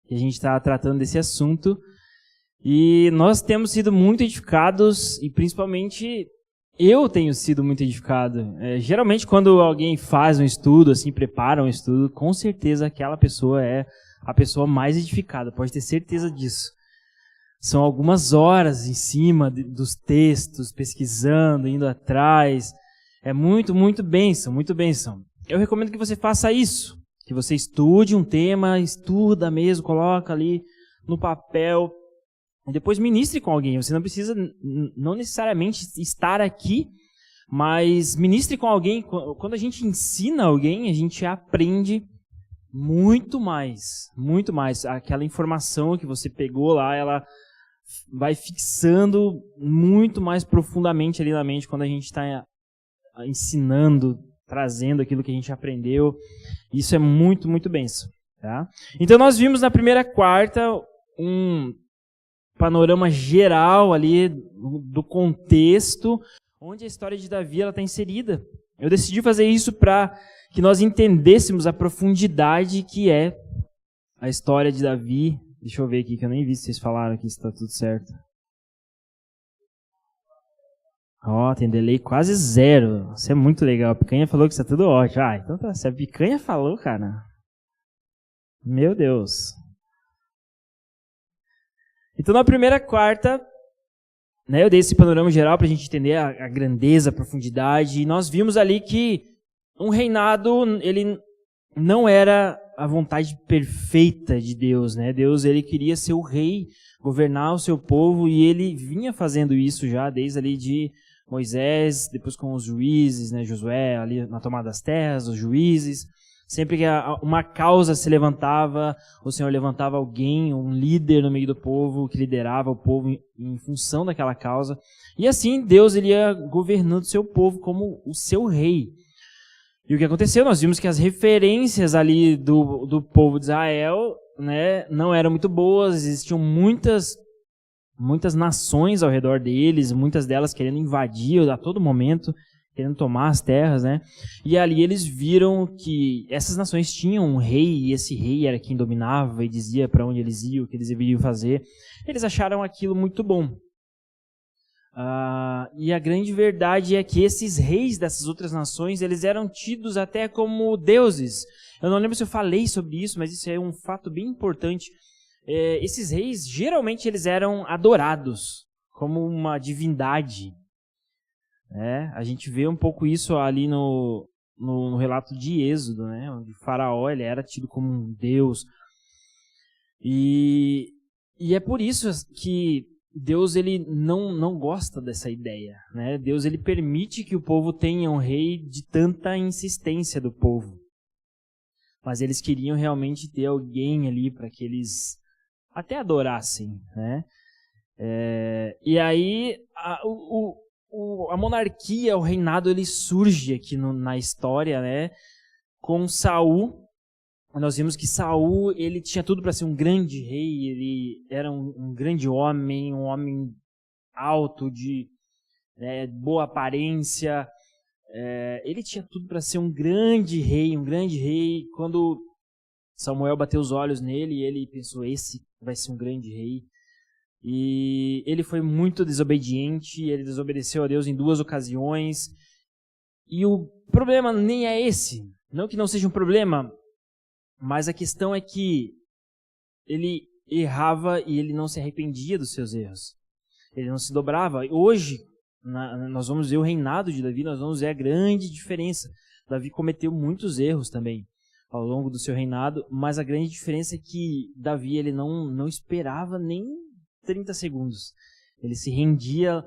que a gente está tratando desse assunto. E nós temos sido muito edificados, e principalmente eu tenho sido muito edificado. Geralmente quando alguém faz um estudo, assim, prepara um estudo, com certeza aquela pessoa é a pessoa mais edificada, pode ter certeza disso. São algumas horas em cima dos textos, pesquisando, indo atrás. É muito, muito bênção, muito bênção. Eu recomendo que você faça isso, que você estude um tema, estuda mesmo, coloca ali no papel, e depois ministre com alguém. Você não precisa, não necessariamente estar aqui, mas ministre com alguém. Quando a gente ensina alguém, a gente aprende muito mais, muito mais. Aquela informação que você pegou lá, ela vai fixando muito mais profundamente ali na mente quando a gente está ensinando, trazendo aquilo que a gente aprendeu. Isso é muito, muito bênção. Tá? Então nós vimos na primeira quarta um panorama geral ali do contexto onde a história de Davi está inserida. Eu decidi fazer isso para que nós entendêssemos a profundidade que é a história de Davi. Deixa eu ver aqui, que eu nem vi se vocês falaram aqui se está tudo certo. Ó, tem delay quase 0. Isso é muito legal. A Picanha falou que está tudo ótimo. Ah, então tá. Se a Picanha falou, cara. Meu Deus. Então na primeira quarta, né, eu dei esse panorama geral para a gente entender a grandeza, a profundidade. E nós vimos ali que um reinado, ele não era a vontade perfeita de Deus, né? Deus, ele queria ser o rei, governar o seu povo, e ele vinha fazendo isso já desde ali de Moisés, depois com os juízes, né? Josué ali na tomada das terras, os juízes. Sempre que uma causa se levantava, o Senhor levantava alguém, um líder no meio do povo, que liderava o povo em função daquela causa. E assim Deus, ele ia governando o seu povo como o seu rei. E o que aconteceu? Nós vimos que as referências ali do povo de Israel, né, não eram muito boas. Existiam muitas nações ao redor deles, muitas delas querendo invadir a todo momento, querendo tomar as terras, né? E ali eles viram que essas nações tinham um rei, e esse rei era quem dominava e dizia para onde eles iam, o que eles deveriam fazer. Eles acharam aquilo muito bom. E a grande verdade é que esses reis dessas outras nações, eles eram tidos até como deuses. Eu não lembro se eu falei sobre isso, mas isso é um fato bem importante. Esses reis, geralmente, eles eram adorados como uma divindade. A gente vê um pouco isso ali no relato de Êxodo, né? Onde Faraó, ele era tido como um deus. E é por isso que Deus, ele não gosta dessa ideia, né? Deus, ele permite que o povo tenha um rei de tanta insistência do povo. Mas eles queriam realmente ter alguém ali para que eles até adorassem, né? E aí a monarquia, o reinado, ele surge aqui na história, né? Com Saul. Nós vimos que Saul, ele tinha tudo para ser um grande rei, ele era um grande homem, um homem alto, de boa aparência. Ele tinha tudo para ser um grande rei, Quando Samuel bateu os olhos nele, ele pensou, esse vai ser um grande rei. E ele foi muito desobediente, ele desobedeceu a Deus em 2 ocasiões. E o problema nem é esse, não que não seja um problema, mas a questão é que ele errava e ele não se arrependia dos seus erros. Ele não se dobrava. Hoje, nós vamos ver o reinado de Davi, nós vamos ver a grande diferença. Davi cometeu muitos erros também ao longo do seu reinado, mas a grande diferença é que Davi, ele não esperava nem 30 segundos. Ele se rendia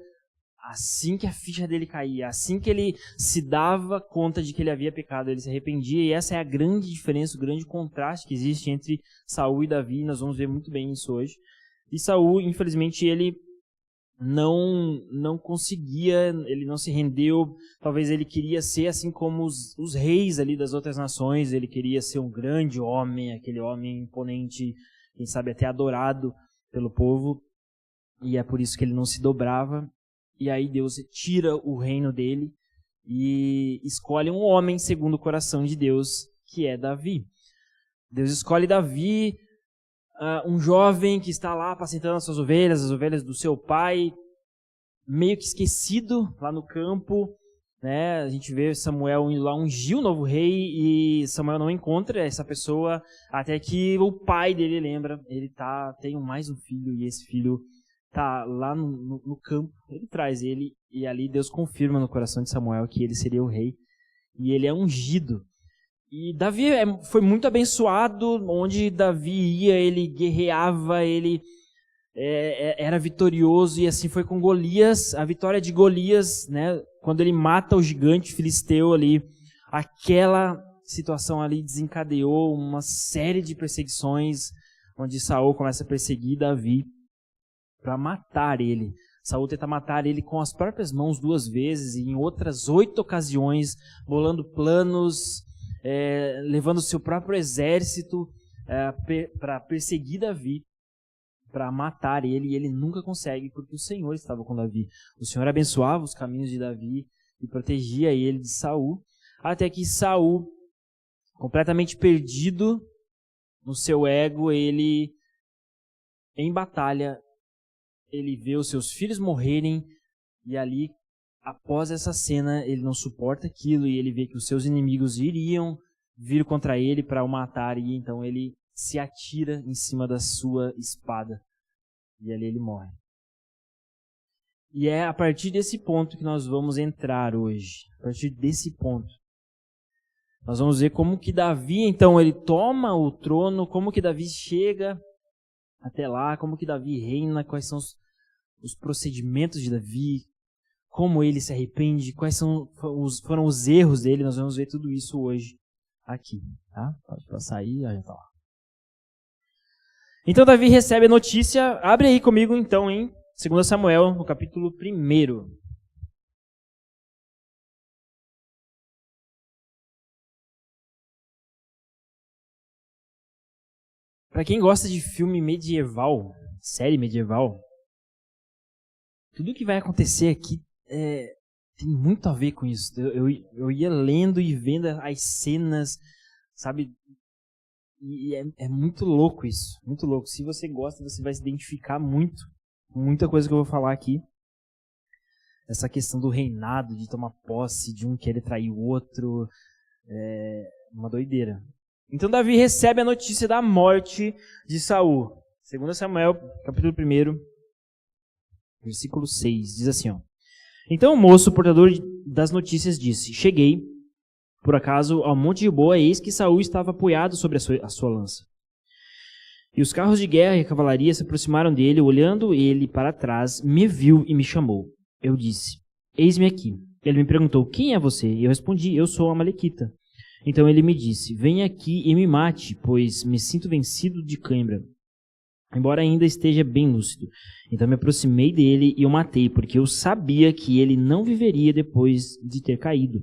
assim que a ficha dele caía, assim que ele se dava conta de que ele havia pecado, ele se arrependia, e essa é a grande diferença, o grande contraste que existe entre Saul e Davi. Nós vamos ver muito bem isso hoje. E Saul, infelizmente, ele não conseguia, ele não se rendeu. Talvez ele queria ser assim como os reis ali das outras nações, ele queria ser um grande homem, aquele homem imponente, quem sabe até adorado pelo povo, e é por isso que ele não se dobrava. E aí Deus tira o reino dele e escolhe um homem segundo o coração de Deus, que é Davi. Deus escolhe Davi um jovem que está lá apacentando as suas ovelhas, as ovelhas do seu pai, meio que esquecido lá no campo, né? A gente vê Samuel indo lá ungir o novo rei e Samuel não encontra essa pessoa, até que o pai dele lembra, tem mais um filho e esse filho tá lá no campo, ele traz ele e ali Deus confirma no coração de Samuel que ele seria o rei e ele é ungido. E Davi foi muito abençoado, onde Davi ia, ele guerreava, ele era vitorioso, e assim foi com Golias, a vitória de Golias, né, quando ele mata o gigante filisteu ali, aquela situação ali desencadeou uma série de perseguições, onde Saul começa a perseguir Davi para matar ele. Saul tenta matar ele com as próprias mãos 2 vezes, e em outras 8 ocasiões, bolando planos, levando o seu próprio exército para perseguir Davi, para matar ele, e ele nunca consegue, porque o Senhor estava com Davi. O Senhor abençoava os caminhos de Davi e protegia ele de Saul, até que Saul, completamente perdido no seu ego, ele, em batalha, ele vê os seus filhos morrerem, e ali, após essa cena, ele não suporta aquilo, e ele vê que os seus inimigos iriam vir contra ele para o matar, e então ele se atira em cima da sua espada. E ali ele morre. E é a partir desse ponto que nós vamos entrar hoje. A partir desse ponto. Nós vamos ver como que Davi, então, ele toma o trono, como que Davi chega até lá, como que Davi reina, quais são os procedimentos de Davi, como ele se arrepende, quais foram os erros dele. Nós vamos ver tudo isso hoje aqui. Tá? Pode passar aí, já está lá. Então Davi recebe a notícia, abre aí comigo então em 2 Samuel, no capítulo 1. Para quem gosta de filme medieval, série medieval, tudo que vai acontecer aqui tem muito a ver com isso. Eu ia lendo e vendo as cenas, sabe? E é muito louco isso, muito louco. Se você gosta, você vai se identificar muito com muita coisa que eu vou falar aqui. Essa questão do reinado, de tomar posse, de um querer trair o outro, uma doideira. Então Davi recebe a notícia da morte de Saul. 2 Samuel, capítulo 1, versículo 6, diz assim, ó. Então o moço, portador das notícias, disse: Cheguei, por acaso, ao monte de Boa, eis que Saul estava apoiado sobre a sua lança. E os carros de guerra e a cavalaria se aproximaram dele, olhando ele para trás, me viu e me chamou. Eu disse: Eis-me aqui. Ele me perguntou: Quem é você? E eu respondi: Eu sou a Amalequita. Então ele me disse: Venha aqui e me mate, pois me sinto vencido de cãibra, embora ainda esteja bem lúcido. Então me aproximei dele e o matei, porque eu sabia que ele não viveria depois de ter caído.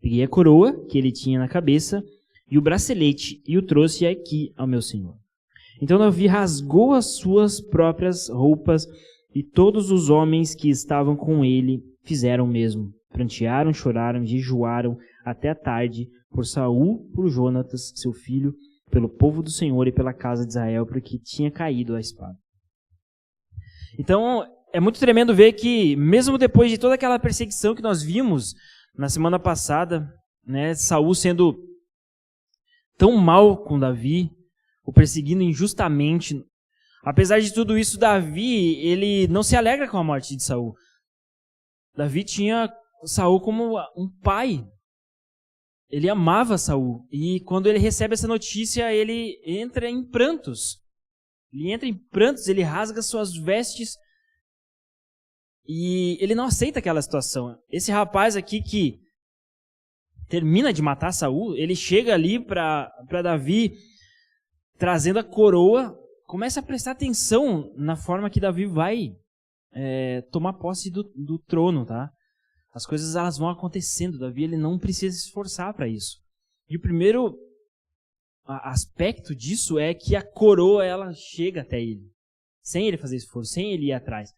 Peguei a coroa que ele tinha na cabeça e o bracelete e o trouxe aqui ao meu senhor. Então Davi rasgou as suas próprias roupas e todos os homens que estavam com ele fizeram o mesmo. Prantearam, choraram, jejuaram até a tarde por Saul, por Jonatas, seu filho, pelo povo do Senhor e pela casa de Israel, porque tinha caído a espada. Então é muito tremendo ver que, mesmo depois de toda aquela perseguição que nós vimos na semana passada, né, Saul sendo tão mal com Davi, o perseguindo injustamente, apesar de tudo isso, Davi, ele não se alegra com a morte de Saul. Davi tinha Saul como um pai. Ele amava Saul. E quando ele recebe essa notícia, ele entra em prantos. Ele rasga suas vestes e ele não aceita aquela situação. Esse rapaz aqui que termina de matar Saul, ele chega ali para Davi trazendo a coroa, começa a prestar atenção na forma que Davi vai tomar posse do trono, tá? As coisas elas vão acontecendo. Davi ele não precisa se esforçar para isso. E o primeiro aspecto disso é que a coroa ela chega até ele, sem ele fazer esforço, sem ele ir atrás.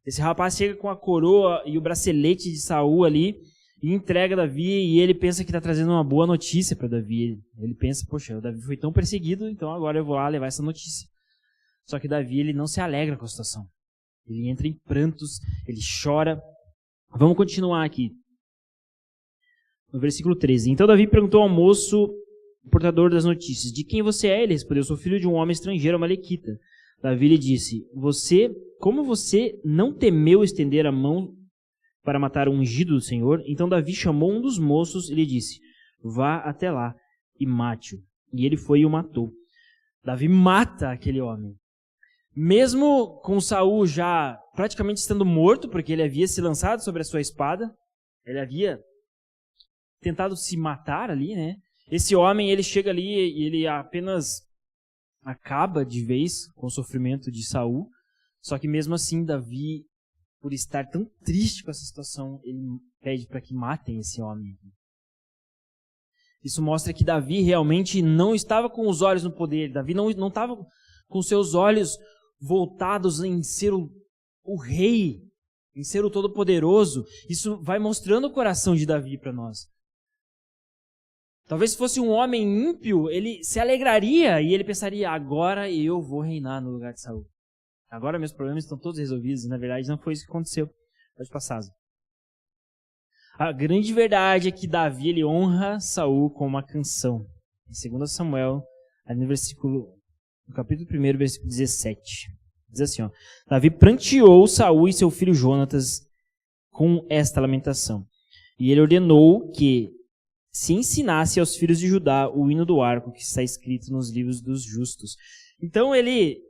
Esse rapaz chega com a coroa e o bracelete de Saul ali e entrega a Davi, e ele pensa que está trazendo uma boa notícia para Davi. Ele pensa: poxa, o Davi foi tão perseguido, então agora eu vou lá levar essa notícia. Só que Davi, ele não se alegra com a situação. Ele entra em prantos, ele chora. Vamos continuar aqui. No versículo 13. Então Davi perguntou ao moço, o portador das notícias, de quem você é? Ele respondeu, sou filho de um homem estrangeiro, amalequita. Davi lhe disse, como você não temeu estender a mão para matar o ungido do Senhor? Então Davi chamou um dos moços e lhe disse, vá até lá e mate-o. E ele foi e o matou. Davi mata aquele homem. Mesmo com Saul já praticamente estando morto, porque ele havia se lançado sobre a sua espada, ele havia tentado se matar ali, né? Esse homem, ele chega ali e ele apenas acaba de vez com o sofrimento de Saul. Só que mesmo assim, Davi, por estar tão triste com essa situação, ele pede para que matem esse homem. Isso mostra que Davi realmente não estava com os olhos no poder. Davi não estava com seus olhos voltados em ser o rei, em ser o todo-poderoso. Isso vai mostrando o coração de Davi para nós. Talvez se fosse um homem ímpio, ele se alegraria e ele pensaria, agora eu vou reinar no lugar de Saul. Agora meus problemas estão todos resolvidos. Na verdade, não foi isso que aconteceu. Pode passar. A grande verdade é que Davi, ele honra Saul com uma canção. Em 2 Samuel, no capítulo 1, versículo 17. Diz assim, ó, Davi pranteou Saul e seu filho Jonatas com esta lamentação. E ele ordenou que se ensinasse aos filhos de Judá o hino do arco que está escrito nos livros dos justos. Então ele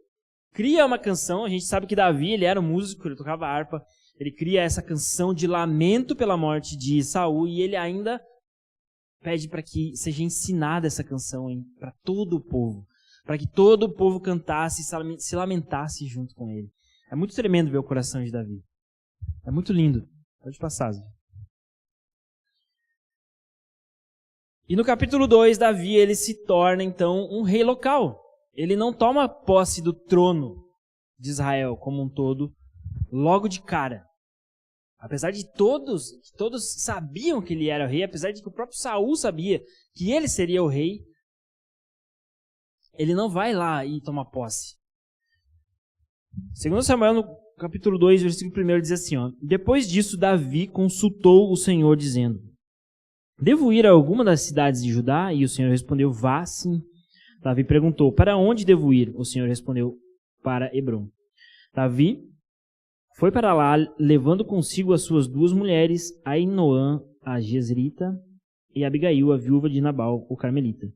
cria uma canção. A gente sabe que Davi, ele era um músico, ele tocava harpa. Ele cria essa canção de lamento pela morte de Saul e ele ainda pede para que seja ensinada essa canção para todo o povo, para que todo o povo cantasse e se lamentasse junto com ele. É muito tremendo ver o coração de Davi. É muito lindo. Pode passar, Zé. E no capítulo 2, Davi, ele se torna então um rei local. Ele não toma posse do trono de Israel como um todo logo de cara. Apesar de todos sabiam que ele era o rei, apesar de que o próprio Saul sabia que ele seria o rei, ele não vai lá e toma posse. 2 Samuel, no capítulo 2, versículo 1, diz assim, ó, depois disso, Davi consultou o Senhor, dizendo, devo ir a alguma das cidades de Judá? E o Senhor respondeu, vá sim. Davi perguntou, para onde devo ir? O Senhor respondeu, para Hebrom. Davi foi para lá, levando consigo as suas duas mulheres, Ainoã, a Jezreelita, e Abigail, a viúva de Nabal, o Carmelita.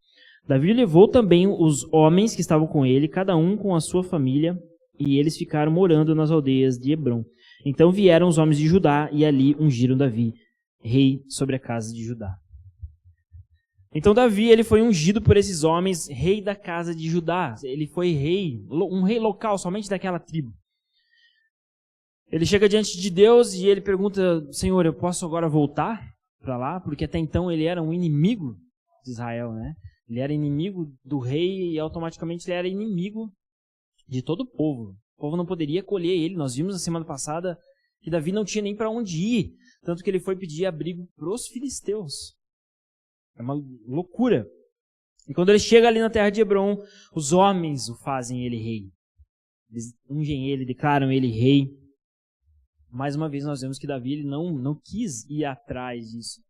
Davi levou também os homens que estavam com ele, cada um com a sua família, e eles ficaram morando nas aldeias de Hebrom. Então vieram os homens de Judá, e ali ungiram Davi, rei sobre a casa de Judá. Então Davi, ele foi ungido por esses homens, rei da casa de Judá. Ele foi rei, um rei local, somente daquela tribo. Ele chega diante de Deus e ele pergunta, Senhor, eu posso agora voltar para lá? Porque até então ele era um inimigo de Israel, né? Ele era inimigo do rei e automaticamente ele era inimigo de todo o povo. O povo não poderia acolher ele. Nós vimos na semana passada que Davi não tinha nem para onde ir, tanto que ele foi pedir abrigo para os filisteus. É uma loucura. E quando ele chega ali na terra de Hebrom, os homens o fazem ele rei. Eles ungem ele, declaram ele rei. Mais uma vez nós vemos que Davi ele não quis ir atrás disso.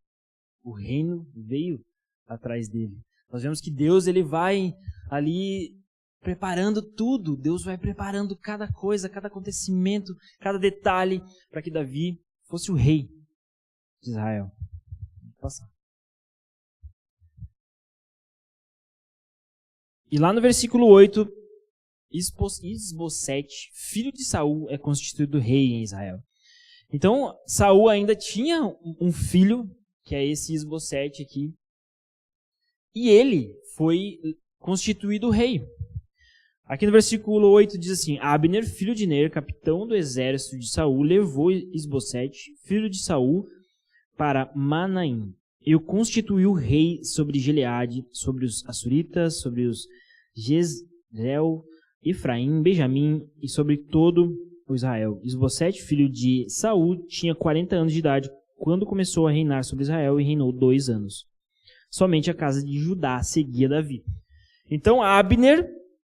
O reino veio atrás dele. Nós vemos que Deus ele vai ali preparando tudo. Deus vai preparando cada coisa, cada acontecimento, cada detalhe para que Davi fosse o rei de Israel. Vou passar. E lá no versículo 8, Isbosete, filho de Saul, é constituído rei em Israel. Então, Saul ainda tinha um filho, que é esse Isbosete aqui, e ele foi constituído rei. Aqui no versículo 8 diz assim, Abner, filho de Ner, capitão do exército de Saul, levou Isbosete, filho de Saul, para Manaim. E o constituiu rei sobre Gileade, sobre os Assuritas, sobre os Jezreel, Efraim, Benjamim e sobre todo o Israel. Isbosete, filho de Saul, tinha 40 anos de idade quando começou a reinar sobre Israel e reinou 2 anos. Somente a casa de Judá seguia Davi. Então Abner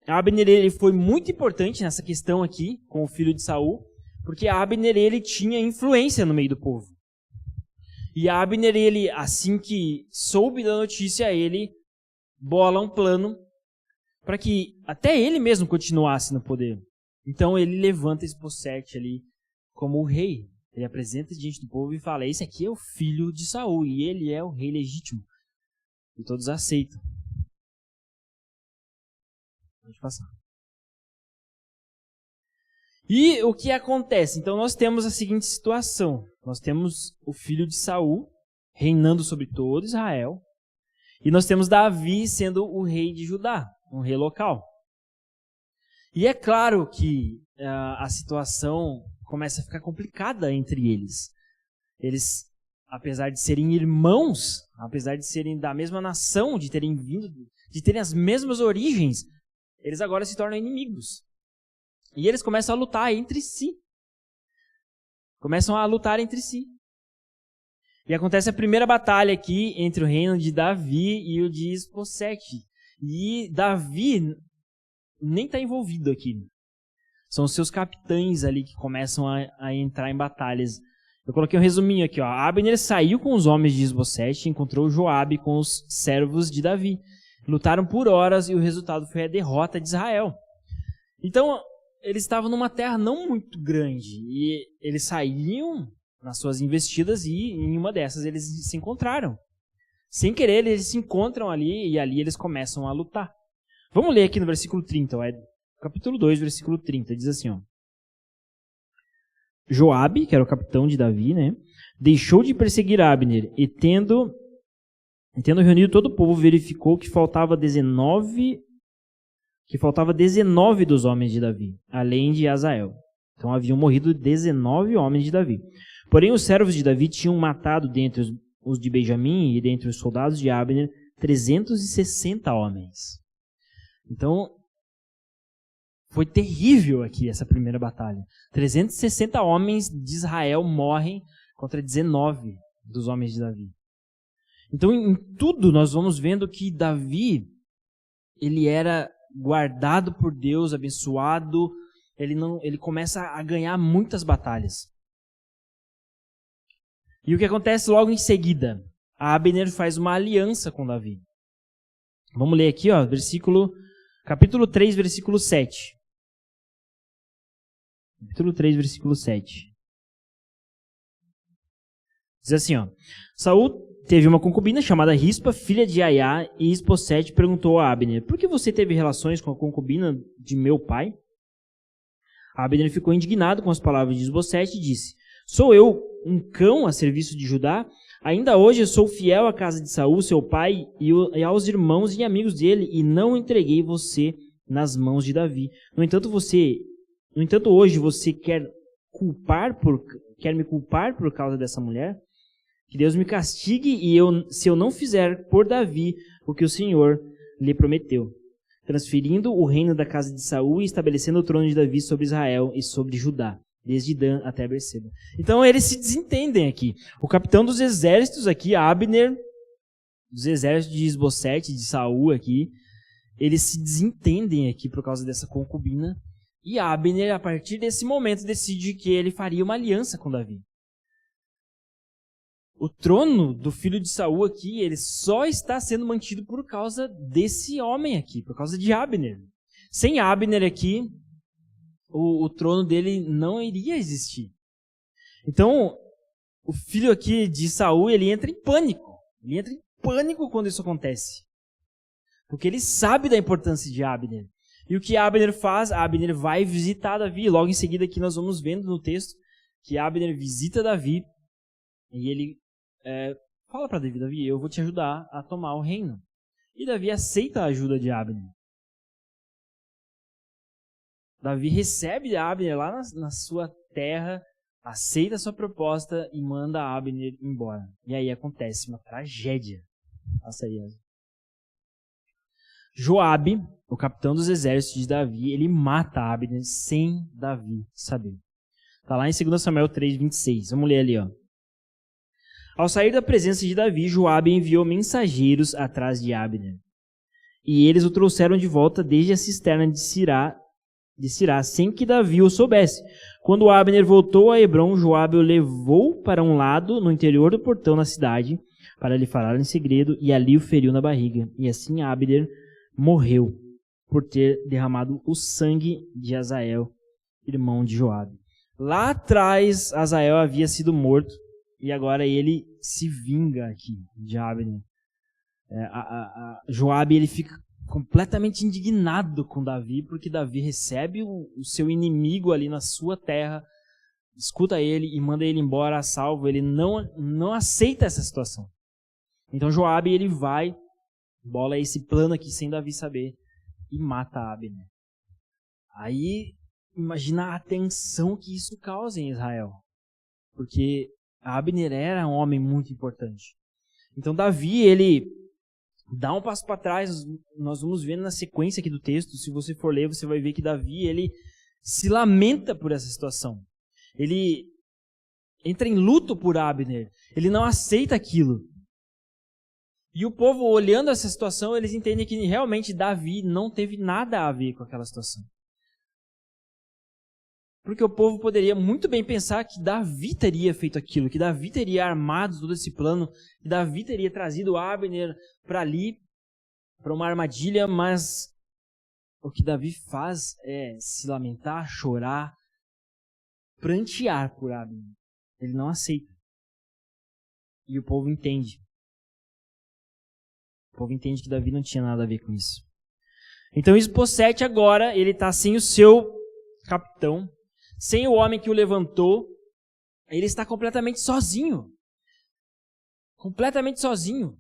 Abner ele foi muito importante nessa questão aqui com o filho de Saul, porque Abner ele tinha influência no meio do povo. E Abner, ele, assim que soube da notícia, ele bola um plano para que até ele mesmo continuasse no poder. Então ele levanta Isbosete ali como o rei. Ele apresenta diante do povo e fala: esse aqui é o filho de Saul e ele é o rei legítimo. E todos aceitam. Pode passar. E o que acontece? Então nós temos a seguinte situação. Nós temos o filho de Saul reinando sobre todo Israel. E nós temos Davi sendo o rei de Judá, um rei local. E é claro que a situação começa a ficar complicada entre eles. Eles, apesar de serem irmãos, apesar de serem da mesma nação, de terem vindo, de terem as mesmas origens, eles agora se tornam inimigos. E eles começam a lutar entre si. E acontece a primeira batalha aqui entre o reino de Davi e o de Isbosete. E Davi nem está envolvido aqui. São os seus capitães ali que começam a entrar em batalhas. Eu coloquei um resuminho aqui. Abner saiu com os homens de Isbosete e encontrou Joabe com os servos de Davi. Lutaram por horas e o resultado foi a derrota de Israel. Então, eles estavam numa terra não muito grande. E eles saíam nas suas investidas e em uma dessas eles se encontraram. Sem querer, eles se encontram ali e ali eles começam a lutar. Vamos ler aqui no versículo 30, capítulo 2, versículo 30, diz assim, Joabe, que era o capitão de Davi, deixou de perseguir Abner e tendo reunido todo o povo, verificou que faltava 19 dos homens de Davi, além de Azael. Então haviam morrido 19 homens de Davi. Porém, os servos de Davi tinham matado dentre os de Benjamim e dentre os soldados de Abner 360 homens. Então, foi terrível aqui essa primeira batalha. 360 homens de Israel morrem contra 19 dos homens de Davi. Então, em tudo, nós vamos vendo que Davi, ele era guardado por Deus, abençoado, ele começa a ganhar muitas batalhas. E o que acontece logo em seguida? Abner faz uma aliança com Davi. Vamos ler aqui, capítulo 3, versículo 7. Capítulo 3, versículo 7. Diz assim, Saul teve uma concubina chamada Rispa, filha de Aiá, e Isbosete perguntou a Abner: por que você teve relações com a concubina de meu pai? Abner ficou indignado com as palavras de Isbosete e disse: sou eu um cão a serviço de Judá? Ainda hoje eu sou fiel à casa de Saul, seu pai, e aos irmãos e amigos dele, e não entreguei você nas mãos de Davi. No entanto, hoje você quer me culpar por causa dessa mulher? Que Deus me castigue se eu não fizer por Davi o que o Senhor lhe prometeu, transferindo o reino da casa de Saul e estabelecendo o trono de Davi sobre Israel e sobre Judá, desde Dan até Berseba. Então eles se desentendem aqui. O capitão dos exércitos aqui, Abner, dos exércitos de Isbosete, de Saul aqui, eles se desentendem aqui por causa dessa concubina. E Abner, a partir desse momento, decide que ele faria uma aliança com Davi. O trono do filho de Saul aqui, ele só está sendo mantido por causa desse homem aqui, por causa de Abner. Sem Abner aqui, o trono dele não iria existir. Então, o filho aqui de Saul, ele entra em pânico. Ele entra em pânico quando isso acontece. Porque ele sabe da importância de Abner. E o que Abner faz? Abner vai visitar Davi. Logo em seguida aqui nós vamos vendo no texto que Abner visita Davi e ele fala para Davi: eu vou te ajudar a tomar o reino. E Davi aceita a ajuda de Abner. Davi recebe Abner lá na sua terra, aceita a sua proposta e manda Abner embora. E aí acontece uma tragédia. Passa aí, Joabe, o capitão dos exércitos de Davi, ele mata Abner sem Davi saber. Está lá em 2 Samuel 3:26. Vamos ler ali, Ao sair da presença de Davi, Joabe enviou mensageiros atrás de Abner. e eles o trouxeram de volta desde a cisterna de Sirá, sem que Davi o soubesse. Quando Abner voltou a Hebrom, Joabe o levou para um lado, no interior do portão da cidade, para lhe falar em segredo, e ali o feriu na barriga. E assim Abner morreu, por ter derramado o sangue de Azael, irmão de Joabe. Lá atrás, Azael havia sido morto, e agora ele se vinga aqui de Abner. Joabe, ele fica completamente indignado com Davi, porque Davi recebe o seu inimigo ali na sua terra, escuta ele e manda ele embora a salvo. Ele não aceita essa situação. Então Joabe, ele vai, bola esse plano aqui sem Davi saber, e mata Abner. Aí, imagina a tensão que isso causa em Israel, porque Abner era um homem muito importante. Então Davi, ele dá um passo para trás. Nós vamos ver na sequência aqui do texto, se você for ler, você vai ver que Davi, ele se lamenta por essa situação. Ele entra em luto por Abner, ele não aceita aquilo. E o povo, olhando essa situação, eles entendem que realmente Davi não teve nada a ver com aquela situação. Porque o povo poderia muito bem pensar que Davi teria feito aquilo, que Davi teria armado todo esse plano, que Davi teria trazido Abner para ali, para uma armadilha, mas o que Davi faz é se lamentar, chorar, prantear por Abner. Ele não aceita. E o povo entende. O povo entende que Davi não tinha nada a ver com isso. Então Isbosete agora, ele está sem o seu capitão, sem o homem que o levantou. Ele está completamente sozinho. Completamente sozinho.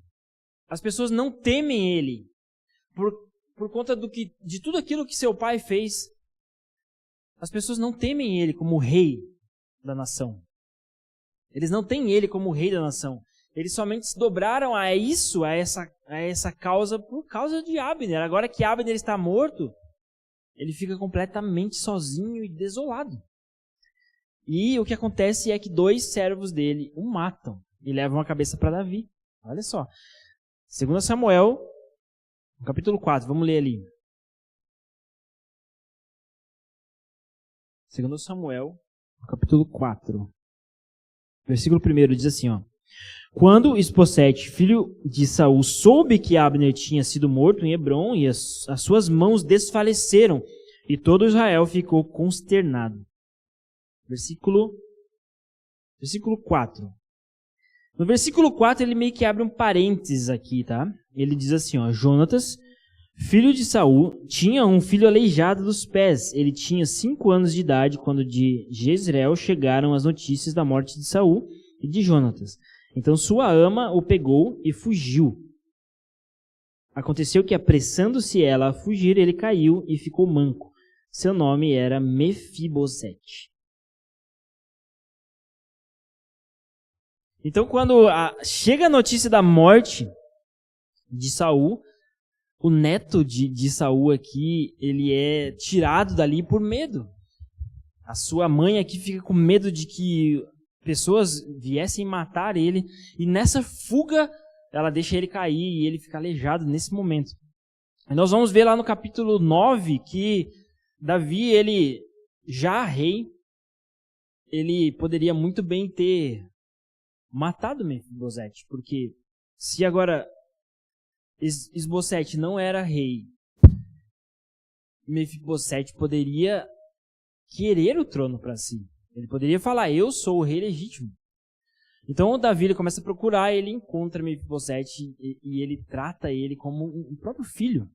As pessoas não temem ele por conta de tudo aquilo que seu pai fez. As pessoas não temem ele como rei da nação. Eles não têm ele como rei da nação. Eles somente se dobraram a isso, a essa causa, por causa de Abner. Agora que Abner está morto, ele fica completamente sozinho e desolado. E o que acontece é que 2 servos dele o matam e levam a cabeça para Davi. Olha só. 2 Samuel, capítulo 4, vamos ler ali. 2 Samuel, capítulo 4. Versículo 1 diz assim, ó. Quando Isbosete, filho de Saul, soube que Abner tinha sido morto em Hebrom, e as suas mãos desfaleceram, e todo Israel ficou consternado. Versículo 4. No versículo 4, ele meio que abre um parênteses aqui, tá? Ele diz assim, ó. Jonatas, filho de Saul, tinha um filho aleijado dos pés. Ele tinha 5 anos de idade quando de Jezreel chegaram as notícias da morte de Saul e de Jonatas. Então sua ama o pegou e fugiu. Aconteceu que, apressando-se ela a fugir, ele caiu e ficou manco. Seu nome era Mefibosete. Então, quando chega a notícia da morte de Saul, o neto de Saul aqui, ele é tirado dali por medo. A sua mãe aqui fica com medo de que pessoas viessem matar ele, e nessa fuga ela deixa ele cair e ele fica aleijado nesse momento. E nós vamos ver lá no capítulo 9 que Davi, ele já rei, ele poderia muito bem ter matado Mefibosete, porque se agora Isbosete não era rei, Mefibosete poderia querer o trono para si. Ele poderia falar, eu sou o rei legítimo. Então o Davi, ele começa a procurar, ele encontra Mefibosete e ele trata ele como um próprio filho,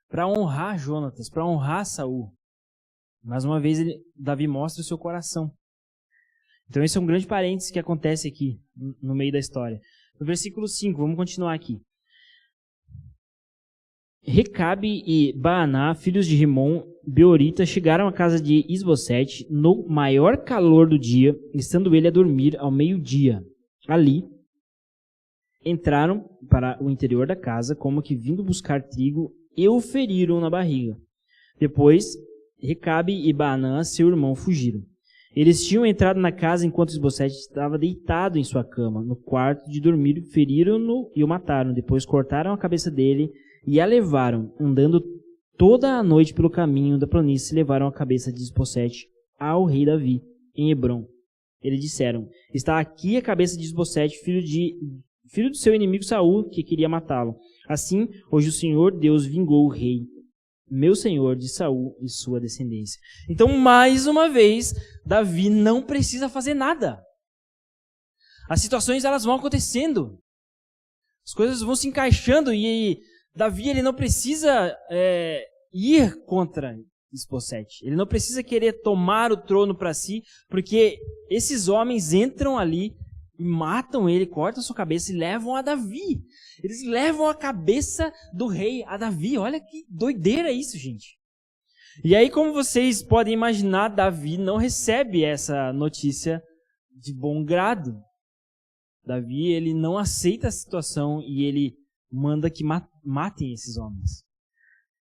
para honrar Jonatas, para honrar Saul. Mais uma vez, Davi mostra o seu coração. Então esse é um grande parênteses que acontece aqui, no meio da história. No versículo 5, vamos continuar aqui. Recabe e Baaná, filhos de Rimon, Beorita, chegaram à casa de Isbosete no maior calor do dia, estando ele a dormir ao meio-dia. Ali, entraram para o interior da casa, como que vindo buscar trigo, e o feriram na barriga. Depois, Recabe e Baaná, seu irmão, fugiram. Eles tinham entrado na casa enquanto Isbosete estava deitado em sua cama, no quarto de dormir, feriram-no e o mataram. Depois cortaram a cabeça dele e a levaram, andando toda a noite pelo caminho da planície, levaram a cabeça de Isbosete ao rei Davi, em Hebrom. Eles disseram: está aqui a cabeça de Isbosete, filho do seu inimigo Saul, que queria matá-lo. Assim, hoje o Senhor Deus vingou o rei, meu senhor, de Saul e sua descendência. Então, mais uma vez, Davi não precisa fazer nada. As situações, elas vão acontecendo. As coisas vão se encaixando e Davi, ele não precisa ir contra Isbosete. Ele não precisa querer tomar o trono para si, porque esses homens entram ali e matam ele, cortam sua cabeça e levam a Davi. Eles levam a cabeça do rei a Davi. Olha que doideira isso, gente. E aí, como vocês podem imaginar, Davi não recebe essa notícia de bom grado. Davi, ele não aceita a situação e ele manda que matem esses homens.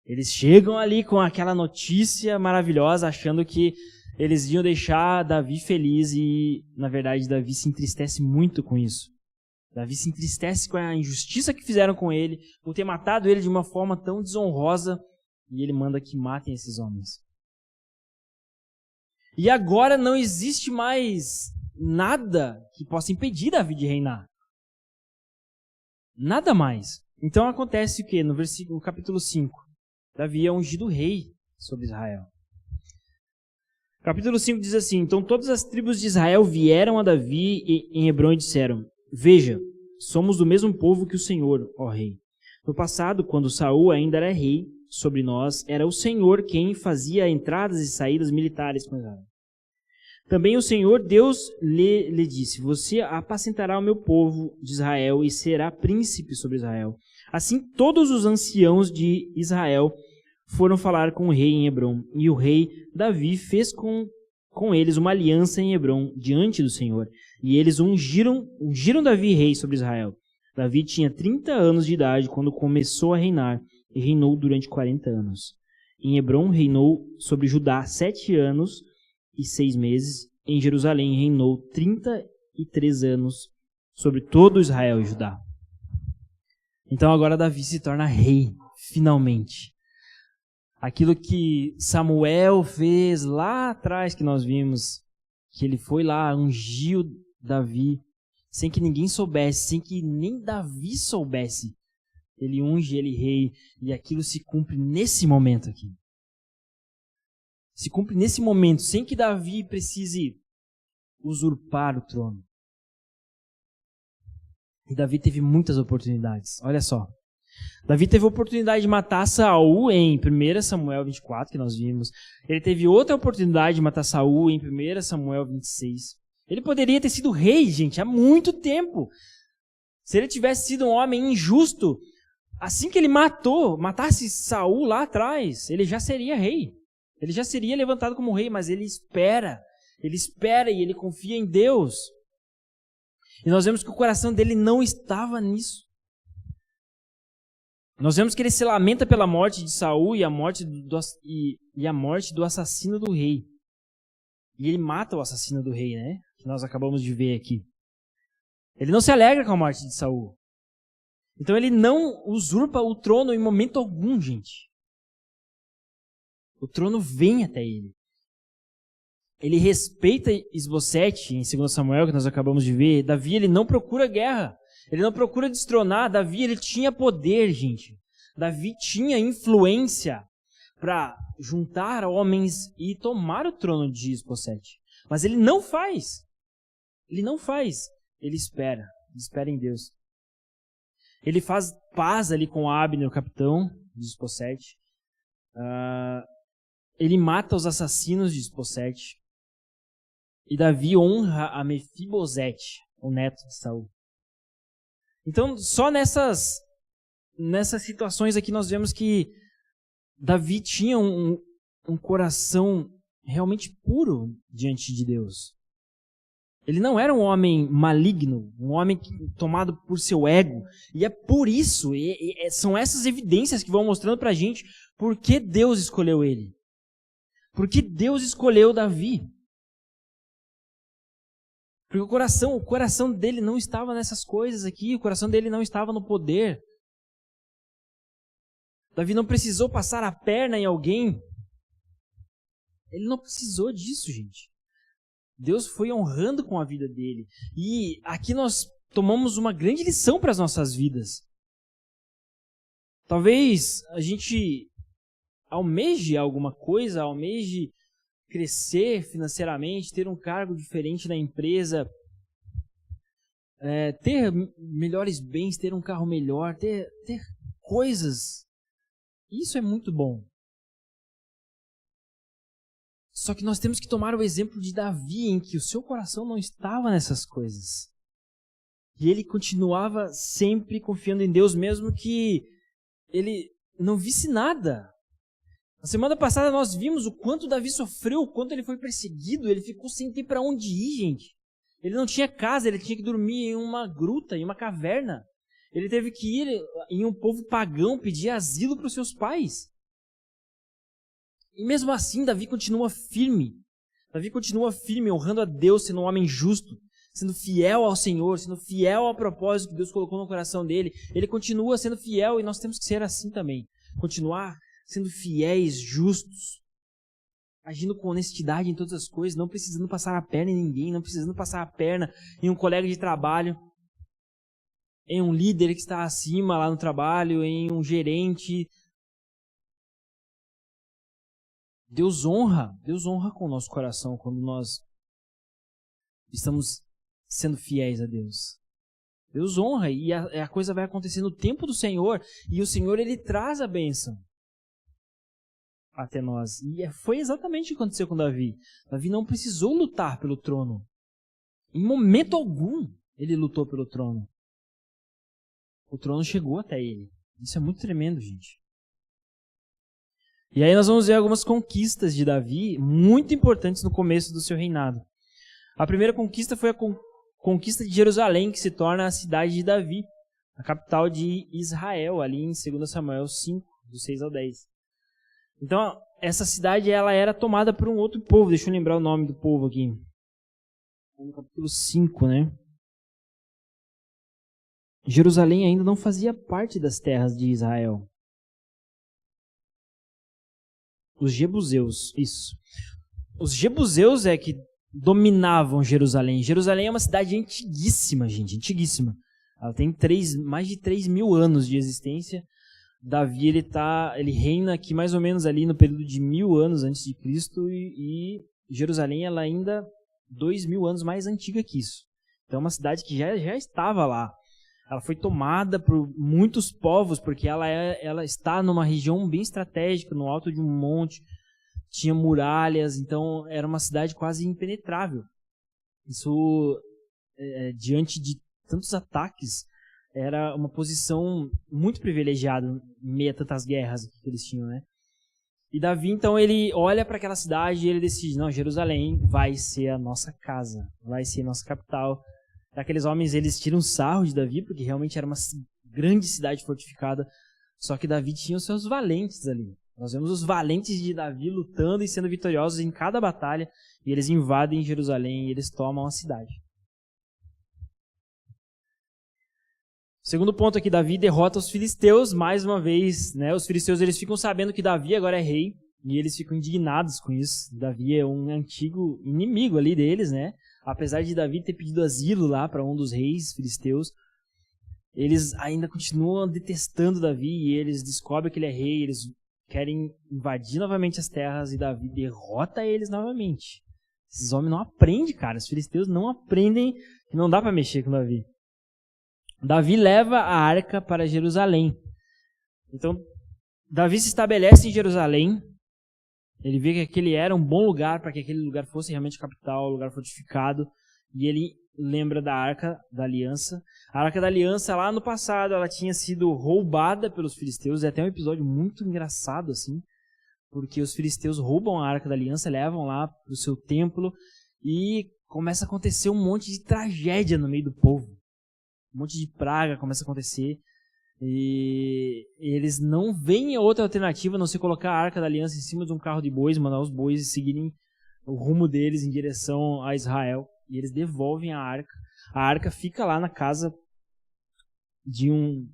Eles chegam ali com aquela notícia maravilhosa, achando que eles iam deixar Davi feliz e, na verdade, Davi se entristece muito com isso. Davi se entristece com a injustiça que fizeram com ele, por ter matado ele de uma forma tão desonrosa, e ele manda que matem esses homens. E agora não existe mais nada que possa impedir Davi de reinar. Nada mais. Então acontece o quê? No capítulo 5. Davi é ungido rei sobre Israel. Capítulo 5 diz assim: então todas as tribos de Israel vieram a Davi em Hebrom e disseram: veja, somos do mesmo povo que o Senhor, ó rei. No passado, quando Saul ainda era rei sobre nós, era o Senhor quem fazia entradas e saídas militares com Israel. Também o Senhor Deus lhe disse: você apacentará o meu povo de Israel e será príncipe sobre Israel. Assim todos os anciãos de Israel foram falar com o rei em Hebrom, e o rei Davi fez com eles uma aliança em Hebrom diante do Senhor. E eles ungiram Davi rei sobre Israel. Davi tinha 30 anos de idade quando começou a reinar, e reinou durante 40 anos. Em Hebrom reinou sobre Judá 7 anos e 6 meses. Em Jerusalém reinou 33 anos sobre todo Israel e Judá. Então agora Davi se torna rei, finalmente. Aquilo que Samuel fez lá atrás, que nós vimos, que ele foi lá, ungiu Davi, sem que ninguém soubesse, sem que nem Davi soubesse. Ele unge ele rei, e aquilo se cumpre nesse momento aqui. Se cumpre nesse momento, sem que Davi precise usurpar o trono. E Davi teve muitas oportunidades, olha só. Davi teve a oportunidade de matar Saul em 1 Samuel 24, que nós vimos. Ele teve outra oportunidade de matar Saul em 1 Samuel 26. Ele poderia ter sido rei, gente, há muito tempo. Se ele tivesse sido um homem injusto, assim que ele matasse Saul lá atrás, ele já seria rei. Ele já seria levantado como rei, mas ele espera e ele confia em Deus. E nós vemos que o coração dele não estava nisso. Nós vemos que ele se lamenta pela morte de Saul e a morte do assassino do rei. E ele mata o assassino do rei, né? Que nós acabamos de ver aqui. Ele não se alegra com a morte de Saul. Então ele não usurpa o trono em momento algum, gente. O trono vem até ele. Ele respeita Isbosete, em 2 Samuel, que nós acabamos de ver. Davi, ele não procura guerra. Ele não procura destronar. Davi, ele tinha poder, gente. Davi tinha influência para juntar homens e tomar o trono de Isbosete. Mas ele não faz. Ele não faz. Ele espera. Ele espera em Deus. Ele faz paz ali com Abner, o capitão de Isbosete. Ele mata os assassinos de Isbosete. E Davi honra a Mefibosete, o neto de Saul. Então, só nessas situações aqui nós vemos que Davi tinha um coração realmente puro diante de Deus. Ele não era um homem maligno, um homem tomado por seu ego. E é por isso, são essas evidências que vão mostrando pra gente por que Deus escolheu ele. Por que Deus escolheu Davi. Porque o coração dele não estava nessas coisas aqui, o coração dele não estava no poder. Davi não precisou passar a perna em alguém. Ele não precisou disso, gente. Deus foi honrando com a vida dele. E aqui nós tomamos uma grande lição para as nossas vidas. Talvez a gente almeje alguma coisa, almeje crescer financeiramente, ter um cargo diferente na empresa, ter melhores bens, ter um carro melhor, ter coisas. Isso é muito bom. Só que nós temos que tomar o exemplo de Davi, em que o seu coração não estava nessas coisas. E ele continuava sempre confiando em Deus, mesmo que ele não visse nada. Na semana passada nós vimos o quanto Davi sofreu, o quanto ele foi perseguido, ele ficou sem ter para onde ir, gente. Ele não tinha casa, ele tinha que dormir em uma gruta, em uma caverna. Ele teve que ir em um povo pagão pedir asilo para os seus pais. E mesmo assim, Davi continua firme. Davi continua firme, honrando a Deus, sendo um homem justo, sendo fiel ao Senhor, sendo fiel ao propósito que Deus colocou no coração dele. Ele continua sendo fiel e nós temos que ser assim também. Continuar sendo fiéis, justos, agindo com honestidade em todas as coisas, não precisando passar a perna em ninguém, não precisando passar a perna em um colega de trabalho, em um líder que está acima lá no trabalho, em um gerente. Deus honra com o nosso coração quando nós estamos sendo fiéis a Deus. Deus honra e a coisa vai acontecer no tempo do Senhor, e o Senhor, ele traz a bênção até nós. E foi exatamente o que aconteceu com Davi. Davi não precisou lutar pelo trono. Em momento algum ele lutou pelo trono. O trono chegou até ele. Isso é muito tremendo, gente. E aí nós vamos ver algumas conquistas de Davi, muito importantes no começo do seu reinado. A primeira conquista foi a conquista de Jerusalém, que se torna a cidade de Davi, a capital de Israel, ali em 2 Samuel 5, do 6 ao 10. Então, essa cidade ela era tomada por um outro povo. Deixa eu lembrar o nome do povo aqui. No capítulo 5, né? Jerusalém ainda não fazia parte das terras de Israel. Os jebuseus, isso. Os jebuseus é que dominavam Jerusalém. Jerusalém é uma cidade antiguíssima, gente, antiguíssima. Ela tem mais de 3.000 anos de existência. Davi ele reina aqui mais ou menos ali no período de 1.000 anos antes de Cristo, e Jerusalém ela ainda 2.000 anos mais antiga que isso. Então é uma cidade que já estava lá. Ela foi tomada por muitos povos, porque ela está numa região bem estratégica, no alto de um monte, tinha muralhas, então era uma cidade quase impenetrável. Isso, diante de tantos ataques, era uma posição muito privilegiada em meio a tantas guerras que eles tinham, né? E Davi, então, ele olha para aquela cidade e ele decide, não, Jerusalém vai ser a nossa casa, vai ser a nossa capital. Aqueles homens, eles tiram sarro de Davi, porque realmente era uma grande cidade fortificada, só que Davi tinha os seus valentes ali. Nós vemos os valentes de Davi lutando e sendo vitoriosos em cada batalha, e eles invadem Jerusalém e eles tomam a cidade. Segundo ponto aqui, Davi derrota os filisteus mais uma vez, né? Os filisteus eles ficam sabendo que Davi agora é rei e eles ficam indignados com isso. Davi é um antigo inimigo ali deles, né? Apesar de Davi ter pedido asilo lá para um dos reis filisteus, eles ainda continuam detestando Davi e eles descobrem que ele é rei, eles querem invadir novamente as terras e Davi derrota eles novamente. Esses homens não aprendem, cara. Os filisteus não aprendem que não dá para mexer com Davi. Davi leva a arca para Jerusalém. Então, Davi se estabelece em Jerusalém. Ele vê que aquele era um bom lugar para que aquele lugar fosse realmente capital, um lugar fortificado. E ele lembra da Arca da Aliança. A Arca da Aliança, lá no passado, ela tinha sido roubada pelos filisteus. É até um episódio muito engraçado, assim. Porque os filisteus roubam a Arca da Aliança, levam lá para o seu templo. E começa a acontecer um monte de tragédia no meio do povo. Um monte de praga começa a acontecer. E eles não veem outra alternativa a não ser colocar a Arca da Aliança em cima de um carro de bois, mandar os bois seguirem o rumo deles em direção a Israel. E eles devolvem a arca. A arca fica lá na casa de um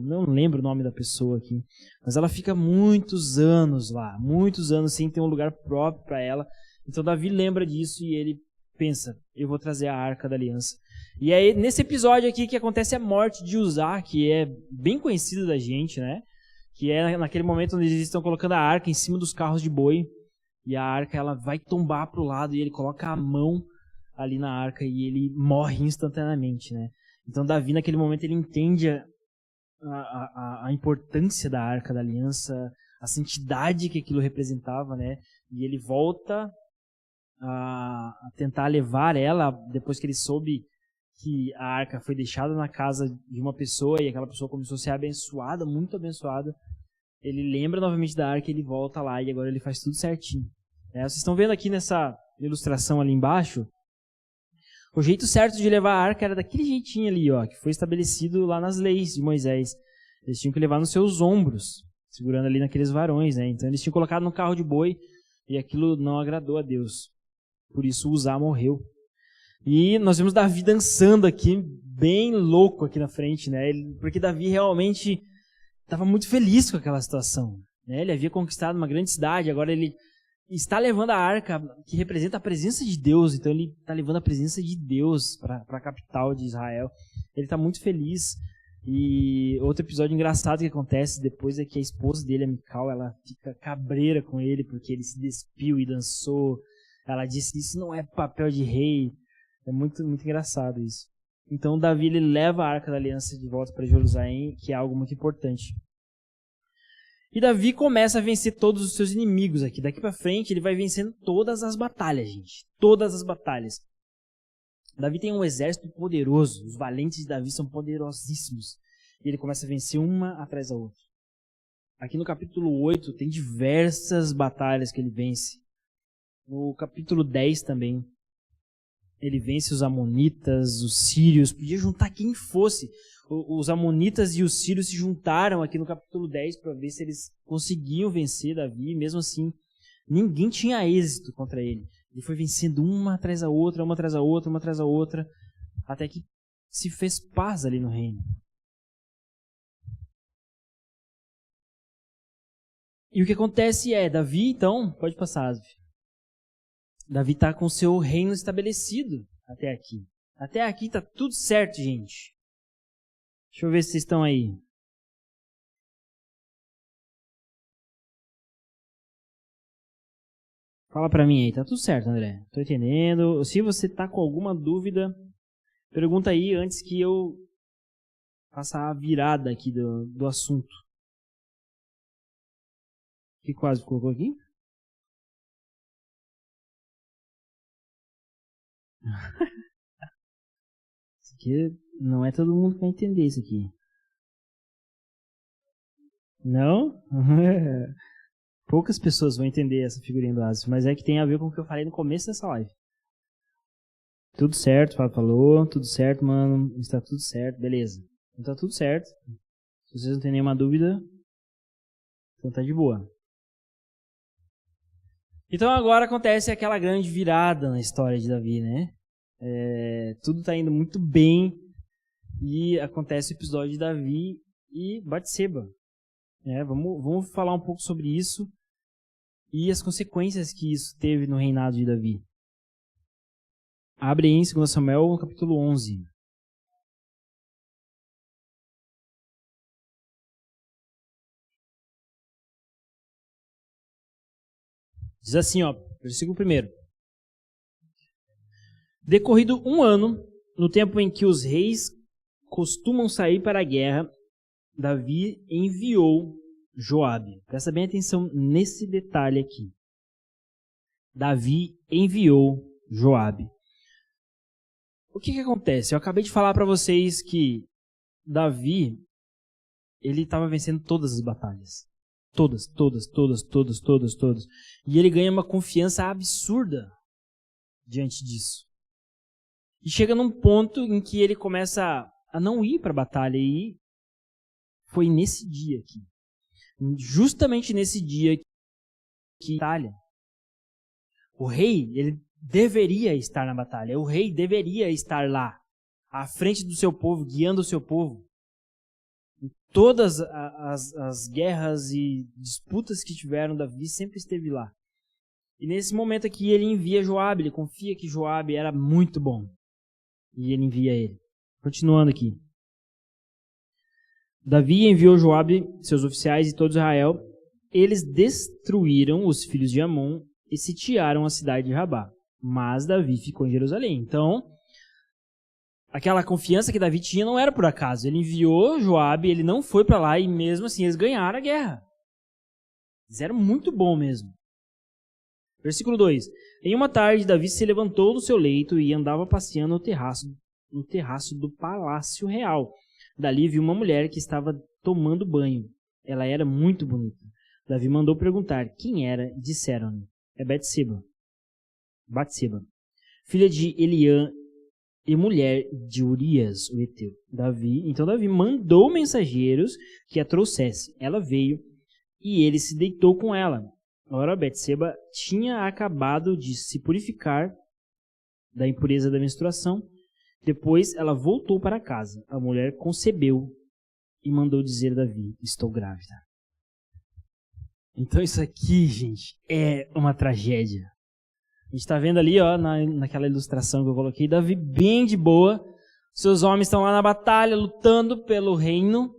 não lembro o nome da pessoa aqui, mas ela fica muitos anos lá, muitos anos sem ter um lugar próprio para ela. Então Davi lembra disso e ele pensa, eu vou trazer a Arca da Aliança. E aí nesse episódio aqui que acontece a morte de Uzá, que é bem conhecido da gente, né? Que é naquele momento onde eles estão colocando a arca em cima dos carros de boi, e a arca ela vai tombar para o lado, e ele coloca a mão ali na arca e ele morre instantaneamente, né? Então Davi naquele momento ele entende a importância da Arca da Aliança, a santidade que aquilo representava, né? E ele volta a tentar levar ela, depois que ele soube que a arca foi deixada na casa de uma pessoa e aquela pessoa começou a ser abençoada, muito abençoada. Ele lembra novamente da arca e ele volta lá e agora ele faz tudo certinho. Vocês estão vendo aqui nessa ilustração ali embaixo, o jeito certo de levar a arca era daquele jeitinho ali, ó, que foi estabelecido lá nas leis de Moisés. Eles tinham que levar nos seus ombros, segurando ali naqueles varões, né? Então eles tinham colocado no carro de boi e aquilo não agradou a Deus. Por isso Uzá morreu. E nós vemos Davi dançando aqui, bem louco aqui na frente, né? Porque Davi realmente estava muito feliz com aquela situação, né? Ele havia conquistado uma grande cidade, agora ele está levando a arca, que representa a presença de Deus, então ele está levando a presença de Deus para a capital de Israel. Ele está muito feliz. E outro episódio engraçado que acontece depois é que a esposa dele, a Mical, ela fica cabreira com ele porque ele se despiu e dançou. Ela disse, isso não é papel de rei. É muito, muito engraçado isso. Então Davi ele leva a Arca da Aliança de volta para Jerusalém, que é algo muito importante. E Davi começa a vencer todos os seus inimigos aqui. Daqui para frente ele vai vencendo todas as batalhas, gente. Todas as batalhas. Davi tem um exército poderoso. Os valentes de Davi são poderosíssimos. E ele começa a vencer uma atrás da outra. Aqui no capítulo 8 tem diversas batalhas que ele vence. No capítulo 10 também. Ele vence os amonitas, os sírios, podia juntar quem fosse. Os amonitas e os sírios se juntaram aqui no capítulo 10 para ver se eles conseguiam vencer Davi. Mesmo assim, ninguém tinha êxito contra ele. Ele foi vencendo uma atrás da outra, uma atrás da outra, uma atrás da outra, até que se fez paz ali no reino. E o que acontece é, Davi, então, pode passar, Asif. Davi está com o seu reino estabelecido até aqui. Até aqui está tudo certo, gente. Deixa eu ver se vocês estão aí. Fala para mim aí, tá tudo certo, André? Tô entendendo. Se você tá com alguma dúvida, pergunta aí antes que eu faça a virada aqui do assunto. O que quase colocou aqui? Isso aqui não é todo mundo que vai entender isso aqui. Não? Poucas pessoas vão entender essa figurinha do Asif, mas é que tem a ver com o que eu falei no começo dessa live. Tudo certo, falou, tudo certo, mano, está tudo certo, beleza. Então tá tudo certo. Se vocês não têm nenhuma dúvida, então tá de boa. Então agora acontece aquela grande virada na história de Davi, né? Tudo tá indo muito bem e acontece o episódio de Davi e Batseba. Vamos falar um pouco sobre isso e as consequências que isso teve no reinado de Davi. Abre aí em 2 Samuel, no capítulo 11. Diz assim, ó, versículo 1. Decorrido 1 ano, no tempo em que os reis costumam sair para a guerra, Davi enviou Joabe. Presta bem atenção nesse detalhe aqui. Davi enviou Joabe. O que acontece? Eu acabei de falar para vocês que Davi, ele estava vencendo todas as batalhas. Todas. E ele ganha uma confiança absurda diante disso. E chega num ponto em que ele começa a não ir para a batalha. E foi nesse dia aqui. Justamente nesse dia que batalha. O rei, ele deveria estar na batalha. O rei deveria estar lá, à frente do seu povo, guiando o seu povo. Em todas as guerras e disputas que tiveram, Davi sempre esteve lá. E nesse momento aqui ele envia Joabe, ele confia que Joabe era muito bom. E ele envia ele. Continuando aqui. Davi enviou Joabe, seus oficiais e todo Israel. Eles destruíram os filhos de Amon e sitiaram a cidade de Rabá. Mas Davi ficou em Jerusalém. Então, aquela confiança que Davi tinha não era por acaso. Ele enviou Joabe, ele não foi para lá e mesmo assim eles ganharam a guerra. Eles eram muito bons mesmo. Versículo 2. Em uma tarde, Davi se levantou do seu leito e andava passeando no terraço do palácio real. Dali viu uma mulher que estava tomando banho. Ela era muito bonita. Davi mandou perguntar quem era. Disseram-lhe: é Batseba, filha de Eliã e mulher de Urias, o heteu. Então Davi mandou mensageiros que a trouxesse. Ela veio e ele se deitou com ela. Ora, Batseba tinha acabado de se purificar da impureza da menstruação. Depois ela voltou para casa. A mulher concebeu e mandou dizer a Davi: estou grávida. Então isso aqui, gente, é uma tragédia. A gente está vendo ali, ó, naquela ilustração que eu coloquei, Davi bem de boa. Seus homens estão lá na batalha, lutando pelo reino.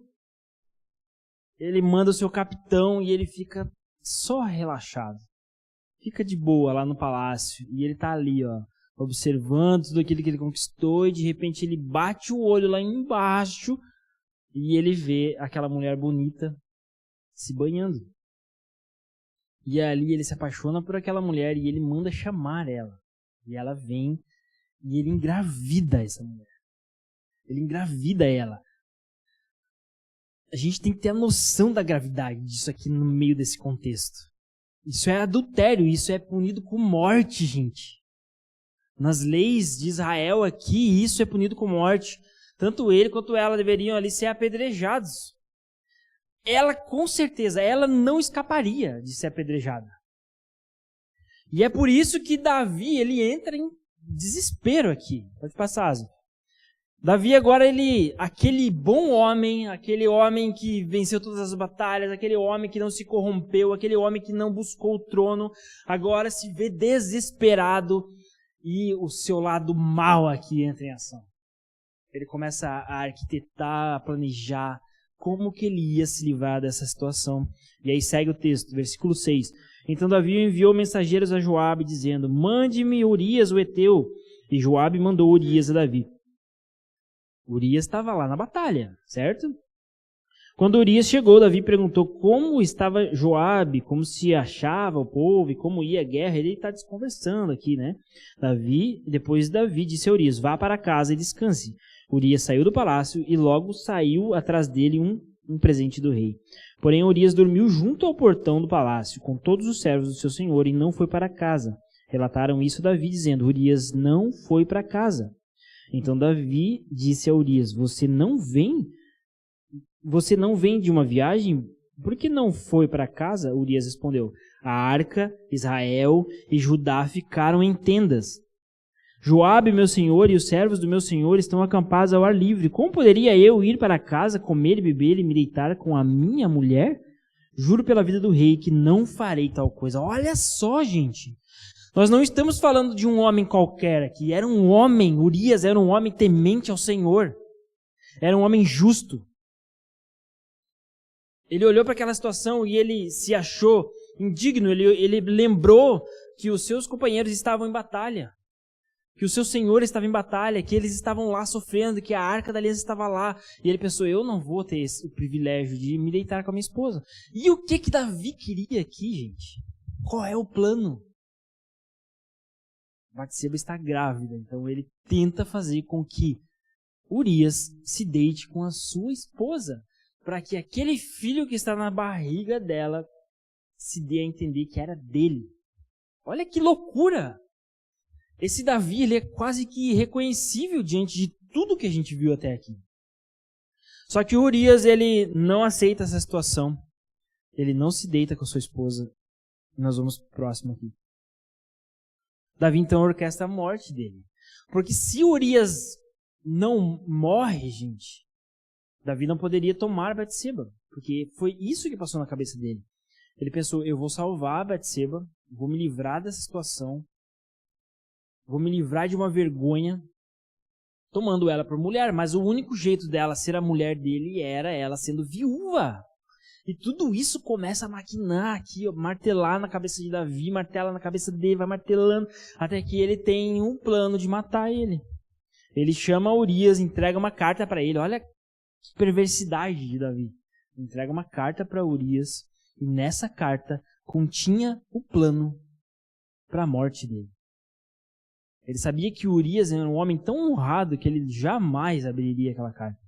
Ele manda o seu capitão e ele fica só relaxado. Fica de boa lá no palácio. E ele está ali, ó, observando tudo aquilo que ele conquistou. E de repente ele bate o olho lá embaixo e ele vê aquela mulher bonita se banhando. E ali ele se apaixona por aquela mulher e ele manda chamar ela. E ela vem e ele engravida essa mulher. Ele engravida ela. A gente tem que ter a noção da gravidade disso aqui no meio desse contexto. Isso é adultério, isso é punido com morte, gente. Nas leis de Israel aqui, isso é punido com morte. Tanto ele quanto ela deveriam ali ser apedrejados. Ela, com certeza, ela não escaparia de ser apedrejada. E é por isso que Davi, ele entra em desespero aqui. Pode passar, Asa. Davi agora, aquele bom homem, aquele homem que venceu todas as batalhas, aquele homem que não se corrompeu, aquele homem que não buscou o trono, agora se vê desesperado e o seu lado mal aqui entra em ação. Ele começa a arquitetar, a planejar como que ele ia se livrar dessa situação. E aí segue o texto, versículo 6. Então Davi enviou mensageiros a Joabe, dizendo: mande-me Urias, o heteu. E Joabe mandou Urias a Davi. Urias estava lá na batalha, certo? Quando Urias chegou, Davi perguntou como estava Joabe, como se achava o povo e como ia a guerra. Ele está desconversando aqui, né? Depois Davi disse a Urias: vá para casa e descanse. Urias saiu do palácio e logo saiu atrás dele um presente do rei. Porém, Urias dormiu junto ao portão do palácio, com todos os servos do seu senhor, e não foi para casa. Relataram isso a Davi, dizendo: Urias não foi para casa. Então Davi disse a Urias: Você não vem de uma viagem? Por que não foi para casa? Urias respondeu: A arca, Israel e Judá ficaram em tendas. Joabe, meu senhor, e os servos do meu senhor estão acampados ao ar livre. Como poderia eu ir para casa, comer e beber e me deitar com a minha mulher? Juro pela vida do rei que não farei tal coisa. Olha só, gente. Nós não estamos falando de um homem qualquer aqui. Era um homem, Urias era um homem temente ao Senhor. Era um homem justo. Ele olhou para aquela situação e ele se achou indigno. Ele lembrou que os seus companheiros estavam em batalha. Que o seu senhor estava em batalha, que eles estavam lá sofrendo, que a arca da aliança estava lá. E ele pensou: eu não vou ter o privilégio de me deitar com a minha esposa. E o que Davi queria aqui, gente? Qual é o plano? Batseba está grávida, então ele tenta fazer com que Urias se deite com a sua esposa, para que aquele filho que está na barriga dela se dê a entender que era dele. Olha que loucura! Esse Davi, ele é quase que irreconhecível diante de tudo que a gente viu até aqui. Só que Urias, ele não aceita essa situação. Ele não se deita com a sua esposa. Nós vamos pro próximo aqui. Davi, então, orquestra a morte dele. Porque se Urias não morre, gente, Davi não poderia tomar Batseba, porque foi isso que passou na cabeça dele. Ele pensou, eu vou salvar Batseba, vou me livrar dessa situação, vou me livrar de uma vergonha, tomando ela por mulher, mas o único jeito dela ser a mulher dele era ela sendo viúva. E tudo isso começa a maquinar aqui, ó, martelar na cabeça de Davi, martela na cabeça dele, vai martelando, até que ele tem um plano de matar ele. Ele chama Urias, entrega uma carta para ele, olha que perversidade de Davi. Entrega uma carta para Urias, e nessa carta continha o plano para a morte dele. Ele sabia que Urias era um homem tão honrado que ele jamais abriria aquela carta.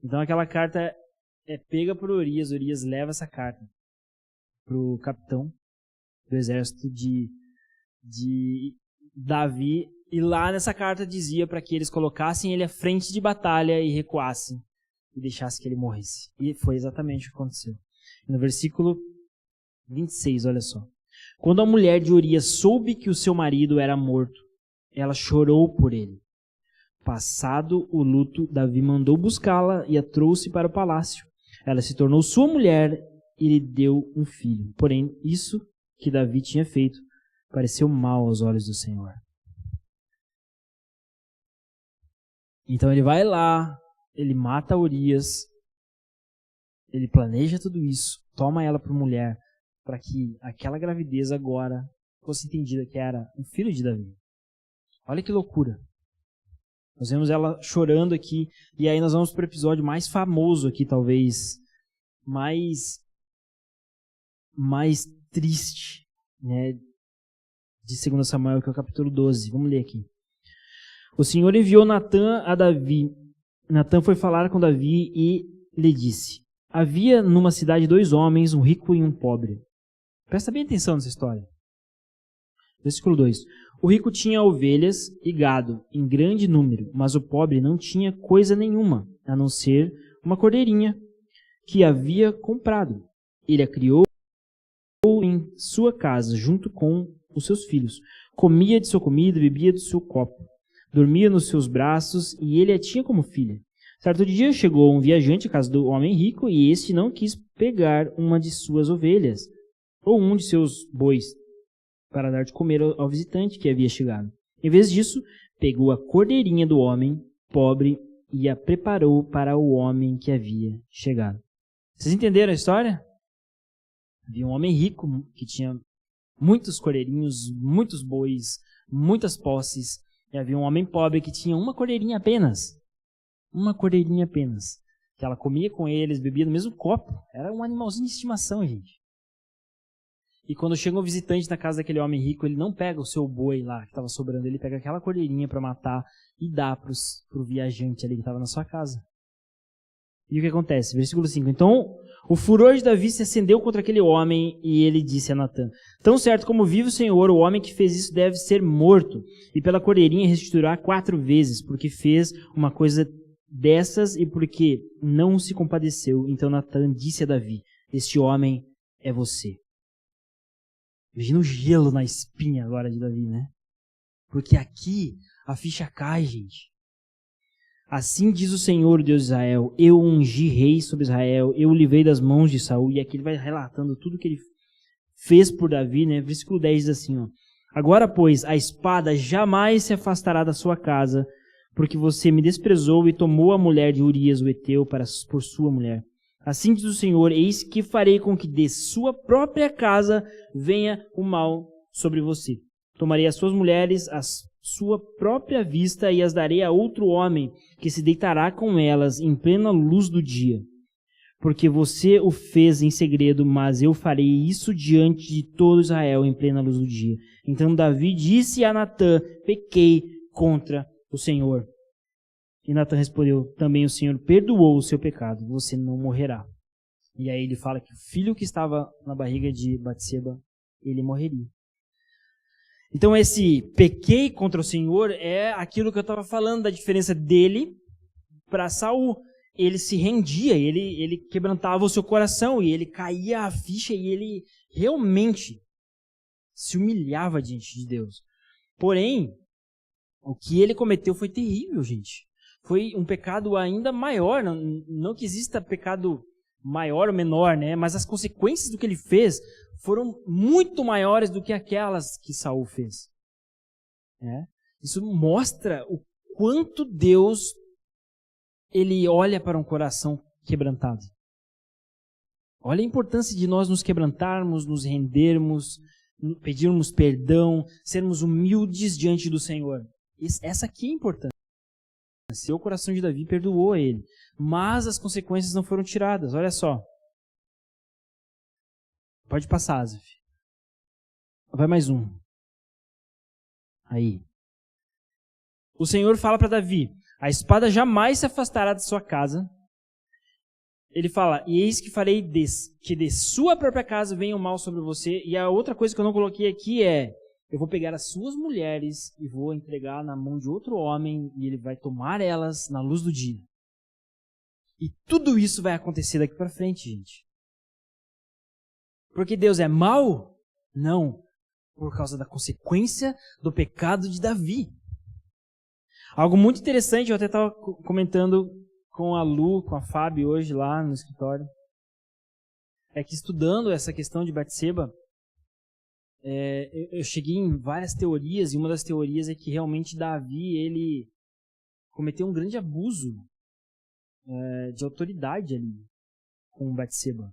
Então aquela carta é pega por Urias, Urias leva essa carta para o capitão do exército de Davi, e lá nessa carta dizia para que eles colocassem ele à frente de batalha e recuassem, e deixassem que ele morresse. E foi exatamente o que aconteceu. No versículo 26, olha só. Quando a mulher de Urias soube que o seu marido era morto, ela chorou por ele. Passado o luto, Davi mandou buscá-la e a trouxe para o palácio. Ela se tornou sua mulher e lhe deu um filho. Porém, isso que Davi tinha feito pareceu mal aos olhos do Senhor. Então ele vai lá, ele mata Urias, ele planeja tudo isso, toma ela por mulher, para que aquela gravidez agora fosse entendida que era um filho de Davi. Olha que loucura. Nós vemos ela chorando aqui, e aí nós vamos para o episódio mais famoso aqui, talvez, mais triste, né, de 2 Samuel, que é o capítulo 12. Vamos ler aqui. O Senhor enviou Natã a Davi. Natã foi falar com Davi e lhe disse: havia numa cidade 2 homens, um rico e um pobre. Presta bem atenção nessa história. Versículo 2. O rico tinha ovelhas e gado em grande número, mas o pobre não tinha coisa nenhuma, a não ser uma cordeirinha que havia comprado. Ele a criou em sua casa, junto com os seus filhos. Comia de sua comida, bebia do seu copo. Dormia nos seus braços e ele a tinha como filha. Certo dia chegou um viajante à casa do homem rico e este não quis pegar uma de suas ovelhas ou um de seus bois para dar de comer ao visitante que havia chegado. Em vez disso, pegou a cordeirinha do homem pobre e a preparou para o homem que havia chegado. Vocês entenderam a história? Havia um homem rico que tinha muitos cordeirinhos, muitos bois, muitas posses, e havia um homem pobre que tinha uma cordeirinha apenas. Uma cordeirinha apenas. Que ela comia com eles, bebia no mesmo copo. Era um animalzinho de estimação, gente. E quando chega um visitante na casa daquele homem rico, ele não pega o seu boi lá que estava sobrando, ele pega aquela cordeirinha para matar e dá para o viajante ali que estava na sua casa. E o que acontece? Versículo 5. Então, o furor de Davi se acendeu contra aquele homem e ele disse a Natã: tão certo como vive o Senhor, o homem que fez isso deve ser morto, e pela cordeirinha restituirá 4 vezes, porque fez uma coisa dessas e porque não se compadeceu. Então Natã disse a Davi: este homem é você. Imagina o gelo na espinha agora de Davi, né? Porque aqui a ficha cai, gente. Assim diz o Senhor, Deus de Israel: eu ungi rei sobre Israel, eu o livrei das mãos de Saul. E aqui ele vai relatando tudo que ele fez por Davi, né? Versículo 10 diz assim, ó: agora, pois, a espada jamais se afastará da sua casa, porque você me desprezou e tomou a mulher de Urias, o heteu, por sua mulher. Assim diz o Senhor: eis que farei com que de sua própria casa venha o mal sobre você. Tomarei as suas mulheres à sua própria vista e as darei a outro homem, que se deitará com elas em plena luz do dia. Porque você o fez em segredo, mas eu farei isso diante de todo Israel em plena luz do dia. Então Davi disse a Natã: pequei contra o Senhor. E Natã respondeu: também o Senhor perdoou o seu pecado, você não morrerá. E aí ele fala que o filho que estava na barriga de Batseba, ele morreria. Então esse pequei contra o Senhor é aquilo que eu estava falando, da diferença dele para Saul. Ele se rendia, ele quebrantava o seu coração, e ele caía a ficha, e ele realmente se humilhava diante de Deus. Porém, o que ele cometeu foi terrível, gente. foi um pecado ainda maior, não que exista pecado maior ou menor, né? Mas as consequências do que ele fez foram muito maiores do que aquelas que Saul fez. Né? Isso mostra o quanto Deus ele olha para um coração quebrantado. Olha a importância de nós nos quebrantarmos, nos rendermos, pedirmos perdão, sermos humildes diante do Senhor. Essa aqui é importante. O coração de Davi perdoou a ele, mas as consequências não foram tiradas. Olha só. Pode passar, Azaf. Vai mais um. Aí. O Senhor fala para Davi, a espada jamais se afastará de sua casa. Ele fala, e eis que farei que de sua própria casa venha o mal sobre você. E a outra coisa que eu não coloquei aqui é, eu vou pegar as suas mulheres e vou entregar na mão de outro homem e ele vai tomar elas na luz do dia. E tudo isso vai acontecer daqui para frente, gente. Porque Deus é mau? Não. Por causa da consequência do pecado de Davi. Algo muito interessante, eu até estava comentando com a Lu, com a Fábio hoje lá no escritório, é que estudando essa questão de Batseba, eu cheguei em várias teorias, e uma das teorias é que realmente Davi, ele cometeu um grande abuso de autoridade ali com Batseba.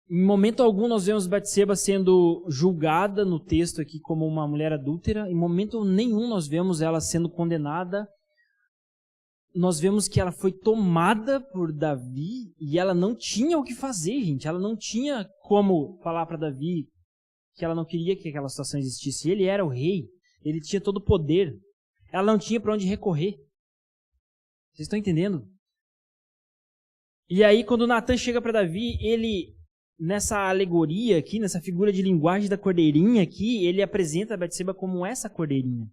Em momento algum nós vemos Batseba sendo julgada no texto aqui como uma mulher adúltera, em momento nenhum nós vemos ela sendo condenada. Nós vemos que ela foi tomada por Davi e ela não tinha o que fazer, gente. Ela não tinha como falar para Davi que ela não queria que aquela situação existisse. Ele era o rei, ele tinha todo o poder. Ela não tinha para onde recorrer. Vocês estão entendendo? E aí, quando Natan chega para Davi, ele, nessa alegoria aqui, nessa figura de linguagem da cordeirinha aqui, ele apresenta a Batseba como essa cordeirinha.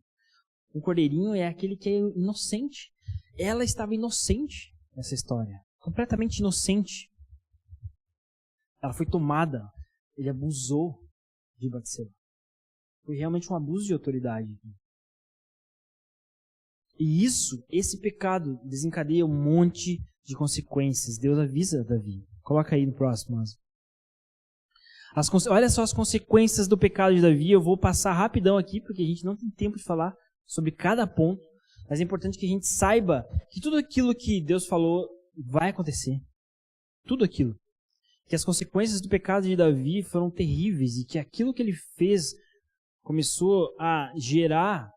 O cordeirinho é aquele que é inocente. Ela estava inocente nessa história. Completamente inocente. Ela foi tomada. Ele abusou de Batseba. Foi realmente um abuso de autoridade. E esse pecado desencadeia um monte de consequências. Deus avisa Davi. Coloca aí no próximo. Olha só as consequências do pecado de Davi. Eu vou passar rapidão aqui, porque a gente não tem tempo de falar sobre cada ponto. Mas é importante que a gente saiba que tudo aquilo que Deus falou vai acontecer. Tudo aquilo. Que as consequências do pecado de Davi foram terríveis e que aquilo que ele fez começou a gerar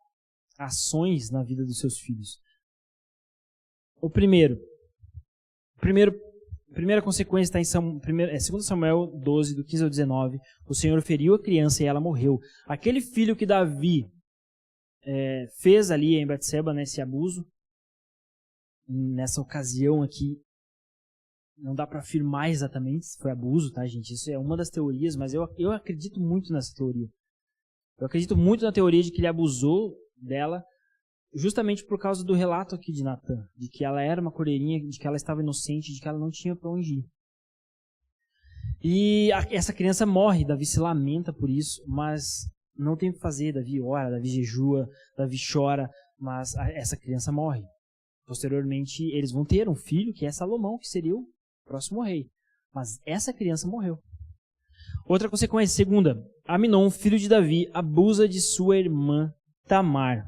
ações na vida dos seus filhos. Primeira consequência está em 2 Samuel 12, do 15 ao 19. O Senhor feriu a criança e ela morreu. Aquele filho que Davi fez ali em Batseba, né, esse abuso, nessa ocasião aqui, não dá para afirmar exatamente se foi abuso, tá, gente? Isso é uma das teorias, mas eu acredito muito nessa teoria. Eu acredito muito na teoria de que ele abusou dela, justamente por causa do relato aqui de Natan, de que ela era uma cordeirinha, de que ela estava inocente, de que ela não tinha para onde ir. E essa criança morre, Davi se lamenta por isso, mas não tem o que fazer. Davi ora, Davi jejua, Davi chora, mas essa criança morre. Posteriormente, eles vão ter um filho, que é Salomão, que seria o próximo rei. Mas essa criança morreu. Outra consequência, segunda, Aminon, filho de Davi, abusa de sua irmã Tamar.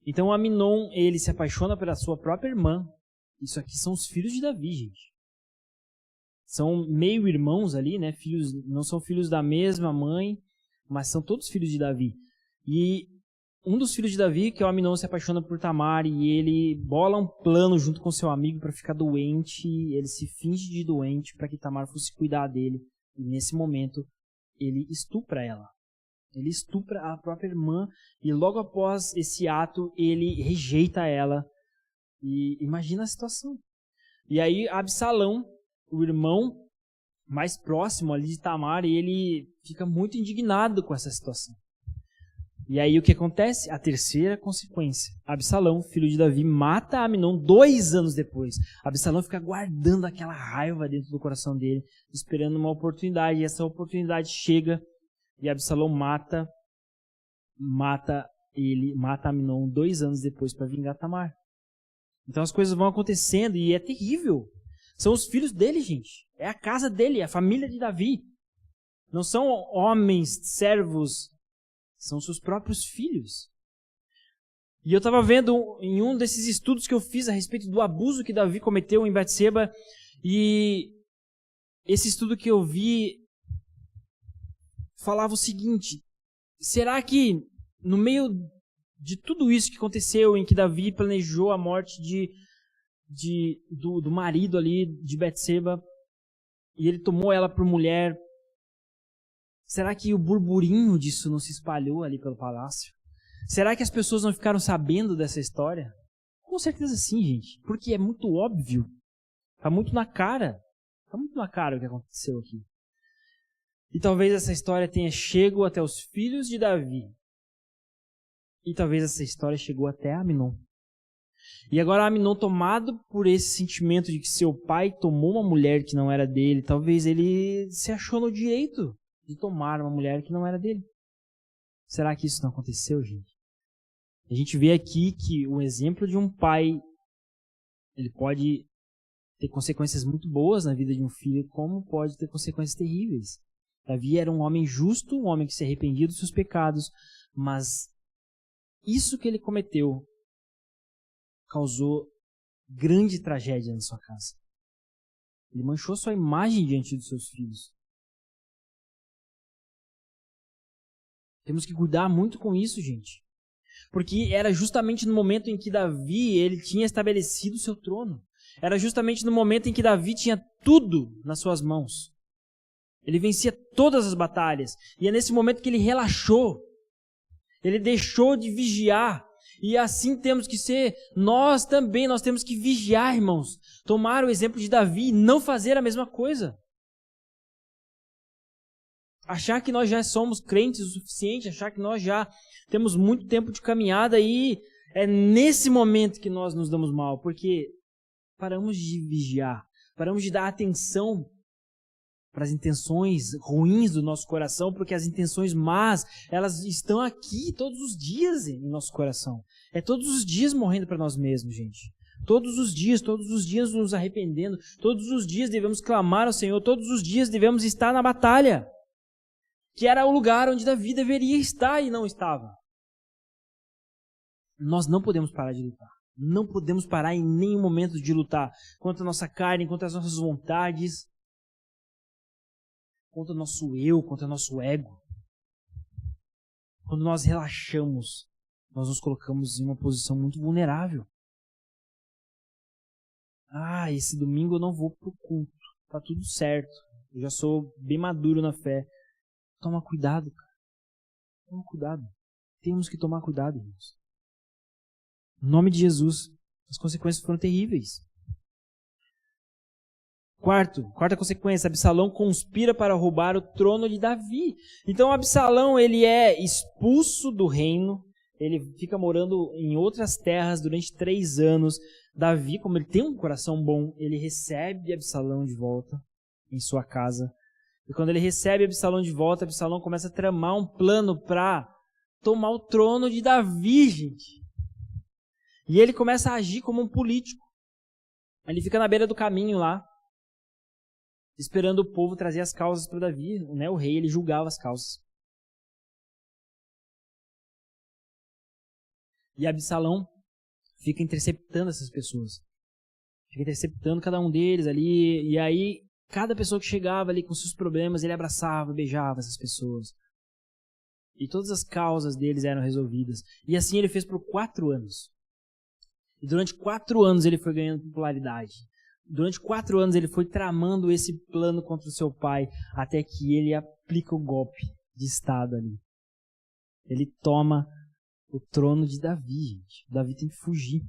Então Aminon, ele se apaixona pela sua própria irmã. Isso aqui são os filhos de Davi, gente. São meio irmãos ali, né? Filhos, não são filhos da mesma mãe, mas são todos filhos de Davi. E um dos filhos de Davi, que é o Aminon, se apaixona por Tamar e ele bola um plano junto com seu amigo para ficar doente. Ele se finge de doente para que Tamar fosse cuidar dele. E nesse momento, ele estupra ela. Ele estupra a própria irmã e logo após esse ato, ele rejeita ela. E imagina a situação. E aí, Absalão, o irmão mais próximo ali de Tamar, ele fica muito indignado com essa situação. E aí o que acontece? A terceira consequência. Absalão, filho de Davi, mata Aminon 2 anos depois. Absalão fica guardando aquela raiva dentro do coração dele, esperando uma oportunidade. E essa oportunidade chega e Absalão mata E ele mata Aminon 2 anos depois para vingar Tamar. Então as coisas vão acontecendo e é terrível. São os filhos dele, gente. É a casa dele, é a família de Davi. Não são homens, servos, são seus próprios filhos. E eu estava vendo em um desses estudos que eu fiz a respeito do abuso que Davi cometeu em Betseba, e esse estudo que eu vi falava o seguinte: será que no meio de tudo isso que aconteceu, em que Davi planejou a morte do marido ali de Betseba, e ele tomou ela por mulher, será que o burburinho disso não se espalhou ali pelo palácio? Será que as pessoas não ficaram sabendo dessa história? Com certeza sim, gente. Porque é muito óbvio. Está muito na cara. Está muito na cara o que aconteceu aqui. E talvez essa história tenha chegado até os filhos de Davi. E talvez essa história chegou até Aminon. E agora Aminon, tomado por esse sentimento de que seu pai tomou uma mulher que não era dele, talvez ele se achou no direito de tomar uma mulher que não era dele. Será que isso não aconteceu, gente? A gente vê aqui que o exemplo de um pai, ele pode ter consequências muito boas na vida de um filho, como pode ter consequências terríveis. Davi era um homem justo, um homem que se arrependia dos seus pecados, mas isso que ele cometeu causou grande tragédia na sua casa. Ele manchou sua imagem diante dos seus filhos. Temos que cuidar muito com isso, gente. Porque era justamente no momento em que Davi ele tinha estabelecido o seu trono. Era justamente no momento em que Davi tinha tudo nas suas mãos. Ele vencia todas as batalhas. E é nesse momento que ele relaxou. Ele deixou de vigiar. E assim temos que ser, nós também, nós temos que vigiar, irmãos. Tomar o exemplo de Davi e não fazer a mesma coisa. Achar que nós já somos crentes o suficiente, achar que nós já temos muito tempo de caminhada, e é nesse momento que nós nos damos mal, porque paramos de vigiar, paramos de dar atenção para as intenções ruins do nosso coração, porque as intenções más, elas estão aqui todos os dias em nosso coração. É todos os dias morrendo para nós mesmos, gente. Todos os dias nos arrependendo, todos os dias devemos clamar ao Senhor, todos os dias devemos estar na batalha, que era o lugar onde Davi deveria estar e não estava. Nós não podemos parar de lutar. Não podemos parar em nenhum momento de lutar contra a nossa carne, contra as nossas vontades, contra o nosso eu, contra o nosso ego. Quando nós relaxamos, nós nos colocamos em uma posição muito vulnerável. Esse domingo eu não vou pro culto. Tá tudo certo. Eu já sou bem maduro na fé. Toma cuidado, cara. Toma cuidado. Temos que tomar cuidado, irmãos. Em nome de Jesus, as consequências foram terríveis. Quarta consequência, Absalão conspira para roubar o trono de Davi. Então Absalão, ele é expulso do reino, ele fica morando em outras terras durante 3 anos. Davi, como ele tem um coração bom, ele recebe Absalão de volta em sua casa. E quando ele recebe Absalão de volta, Absalão começa a tramar um plano para tomar o trono de Davi, gente. E ele começa a agir como um político. Ele fica na beira do caminho lá, esperando o povo trazer as causas para Davi, né? O rei, ele julgava as causas. E Absalão fica interceptando essas pessoas. Fica interceptando cada um deles ali. E aí, cada pessoa que chegava ali com seus problemas, ele abraçava, beijava essas pessoas. E todas as causas deles eram resolvidas. E assim ele fez por 4 anos. E durante 4 anos ele foi ganhando popularidade. Durante 4 anos ele foi tramando esse plano contra o seu pai, até que ele aplica o golpe de Estado ali. Ele toma o trono de Davi, gente. Davi tem que fugir,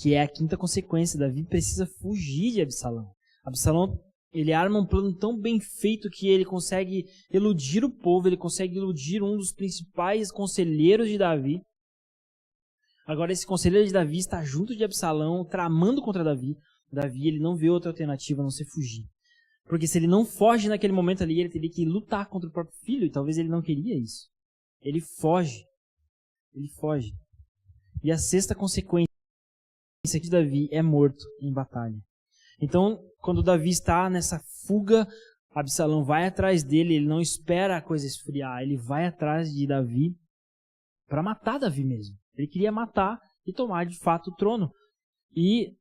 que é a 5ª consequência. Davi precisa fugir de Absalão. Absalão, ele arma um plano tão bem feito que ele consegue iludir o povo, ele consegue iludir um dos principais conselheiros de Davi. Agora esse conselheiro de Davi está junto de Absalão, tramando contra Davi. Davi, ele não vê outra alternativa a não ser fugir. Porque se ele não foge naquele momento ali, ele teria que lutar contra o próprio filho, e talvez ele não queria isso. Ele foge. Ele foge. E a sexta consequência de Davi é morto em batalha. Então, quando Davi está nessa fuga, Absalão vai atrás dele, ele não espera a coisa esfriar, ele vai atrás de Davi para matar Davi mesmo. Ele queria matar e tomar de fato o trono. E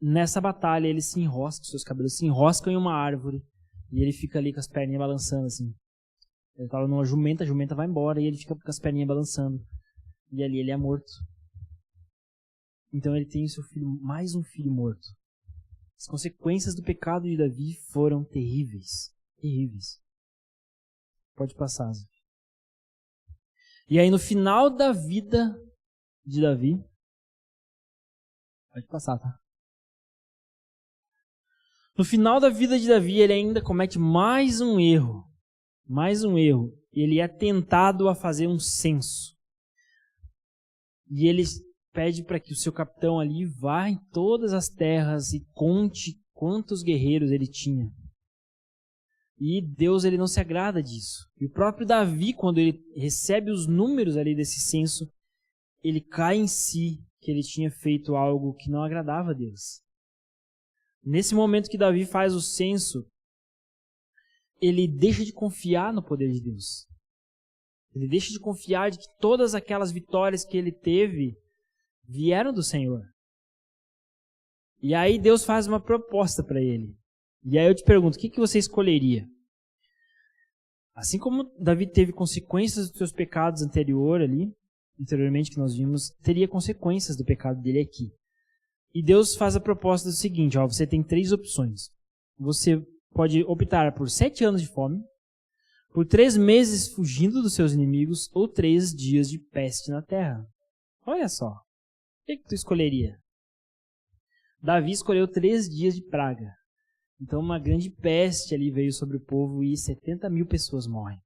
nessa batalha ele se enrosca, seus cabelos se enroscam em uma árvore e ele fica ali com as perninhas balançando assim. Ele estava numa jumenta, a jumenta vai embora e ele fica com as perninhas balançando. E ali ele é morto. Então ele tem o seu filho, mais um filho morto. As consequências do pecado de Davi foram terríveis. Terríveis. Pode passar, Zé. E aí no final da vida de Davi, pode passar, tá? No final da vida de Davi, ele ainda comete mais um erro. Mais um erro. Ele é tentado a fazer um censo. E ele pede para que o seu capitão ali vá em todas as terras e conte quantos guerreiros ele tinha. E Deus ele não se agrada disso. E o próprio Davi, quando ele recebe os números ali desse censo, ele cai em si que ele tinha feito algo que não agradava a Deus. Nesse momento que Davi faz o censo, ele deixa de confiar no poder de Deus. Ele deixa de confiar de que todas aquelas vitórias que ele teve vieram do Senhor. E aí Deus faz uma proposta para ele. E aí eu te pergunto, o que você escolheria? Assim como Davi teve consequências dos seus pecados anteriormente que nós vimos, teria consequências do pecado dele aqui. E Deus faz a proposta do seguinte, você tem 3 opções. Você pode optar por 7 anos de fome, por 3 meses fugindo dos seus inimigos, ou 3 dias de peste na terra. Olha só, o que tu escolheria? Davi escolheu 3 dias de praga. Então uma grande peste ali veio sobre o povo e 70 mil pessoas morrem.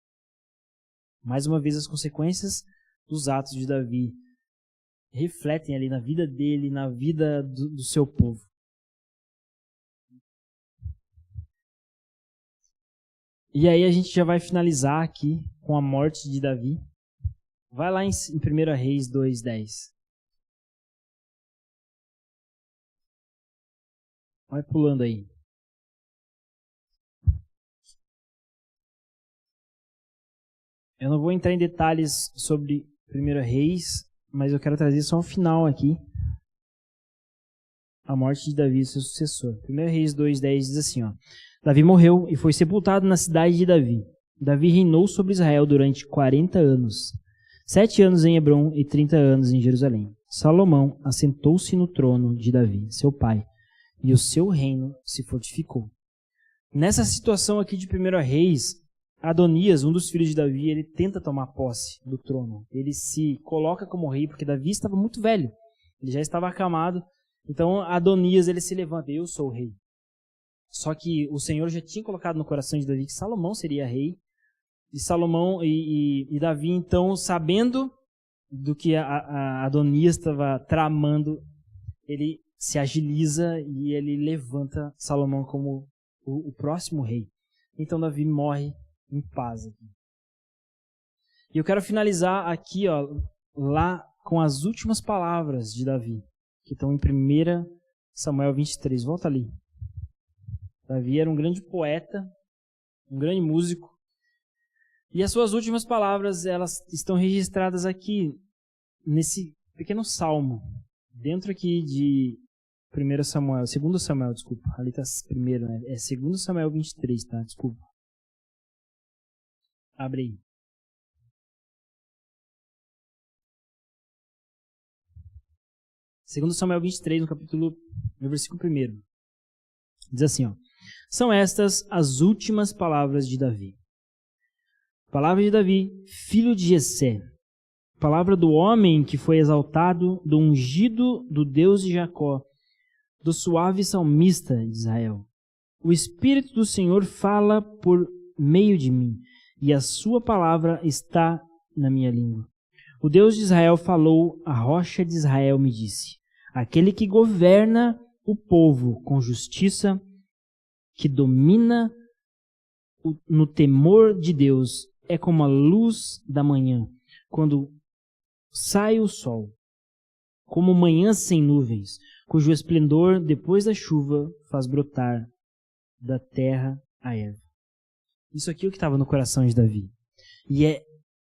Mais uma vez as consequências dos atos de Davi refletem ali na vida dele, na vida do seu povo. E aí a gente já vai finalizar aqui com a morte de Davi. Vai lá em 1 Reis 2:10. Vai pulando aí. Eu não vou entrar em detalhes sobre 1 Reis, mas eu quero trazer só um final aqui. A morte de Davi e seu sucessor. 1 Reis 2:10 diz assim, Davi morreu e foi sepultado na cidade de Davi. Davi reinou sobre Israel durante 40 anos. 7 anos em Hebrom e 30 anos em Jerusalém. Salomão assentou-se no trono de Davi, seu pai, e o seu reino se fortificou. Nessa situação aqui de 1 Reis, Adonias, um dos filhos de Davi, ele tenta tomar posse do trono. Ele se coloca como rei, porque Davi estava muito velho. Ele já estava acamado. Então Adonias, ele se levanta, eu sou o rei. Só que o Senhor já tinha colocado no coração de Davi que Salomão seria rei. E Salomão e Davi, então, sabendo do que a Adonias estava tramando, ele se agiliza e ele levanta Salomão como o próximo rei. Então Davi morre em paz. E eu quero finalizar aqui, lá com as últimas palavras de Davi, que estão em 1 Samuel 23. Volta ali. Davi era um grande poeta, um grande músico. E as suas últimas palavras, elas estão registradas aqui, nesse pequeno salmo, dentro aqui de 2 Samuel, desculpa. Ali está primeiro, né? É 2 Samuel 23, tá? Desculpa. Abre aí. Segundo Samuel 23, no versículo 1. Diz assim, São estas as últimas palavras de Davi. Palavra de Davi, filho de Jessé. Palavra do homem que foi exaltado, do ungido do Deus de Jacó, do suave salmista de Israel. O Espírito do Senhor fala por meio de mim, e a sua palavra está na minha língua. O Deus de Israel falou, a rocha de Israel me disse, aquele que governa o povo com justiça, que domina no temor de Deus, é como a luz da manhã, quando sai o sol, como manhã sem nuvens, cujo esplendor, depois da chuva, faz brotar da terra a erva. Isso aqui é o que estava no coração de Davi. E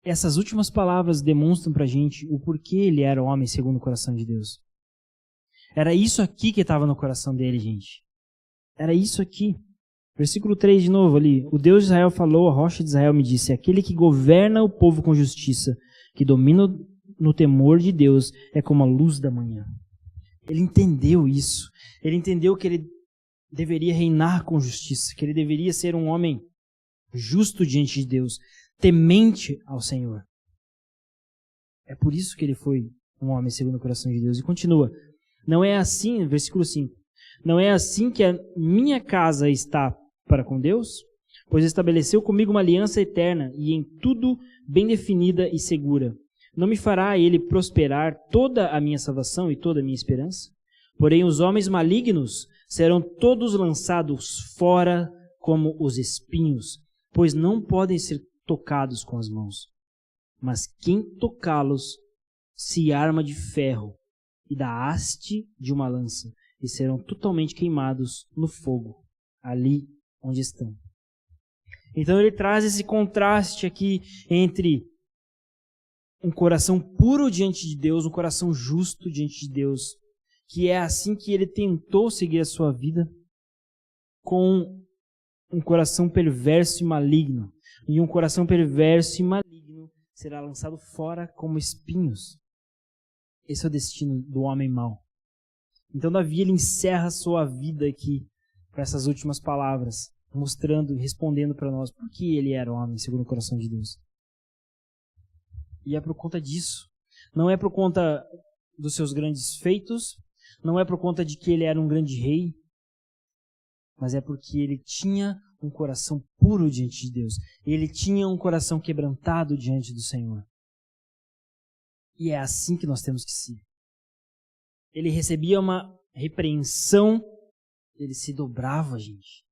essas últimas palavras demonstram para a gente o porquê ele era o homem segundo o coração de Deus. Era isso aqui que estava no coração dele, gente. Era isso aqui. Versículo 3 de novo ali. O Deus de Israel falou, a rocha de Israel me disse, aquele que governa o povo com justiça, que domina no temor de Deus, é como a luz da manhã. Ele entendeu isso. Ele entendeu que ele deveria reinar com justiça, que ele deveria ser um homem justo diante de Deus, temente ao Senhor. É por isso que ele foi um homem segundo o coração de Deus. E continua. Não é assim, versículo 5. Não é assim que a minha casa está para com Deus? Pois estabeleceu comigo uma aliança eterna e em tudo bem definida e segura. Não me fará ele prosperar toda a minha salvação e toda a minha esperança? Porém, os homens malignos serão todos lançados fora como os espinhos, pois não podem ser tocados com as mãos. Mas quem tocá-los se arma de ferro e da haste de uma lança, e serão totalmente queimados no fogo, ali onde estão. Então ele traz esse contraste aqui entre um coração puro diante de Deus, um coração justo diante de Deus, que é assim que ele tentou seguir a sua vida, com um coração perverso e maligno. E um coração perverso e maligno será lançado fora como espinhos. Esse é o destino do homem mau. Então Davi ele encerra a sua vida aqui para essas últimas palavras, mostrando e respondendo para nós por que ele era homem segundo o coração de Deus. E é por conta disso. Não é por conta dos seus grandes feitos, não é por conta de que ele era um grande rei, mas é porque ele tinha um coração puro diante de Deus. Ele tinha um coração quebrantado diante do Senhor. E é assim que nós temos que ser. Ele recebia uma repreensão, ele se dobrava, gente.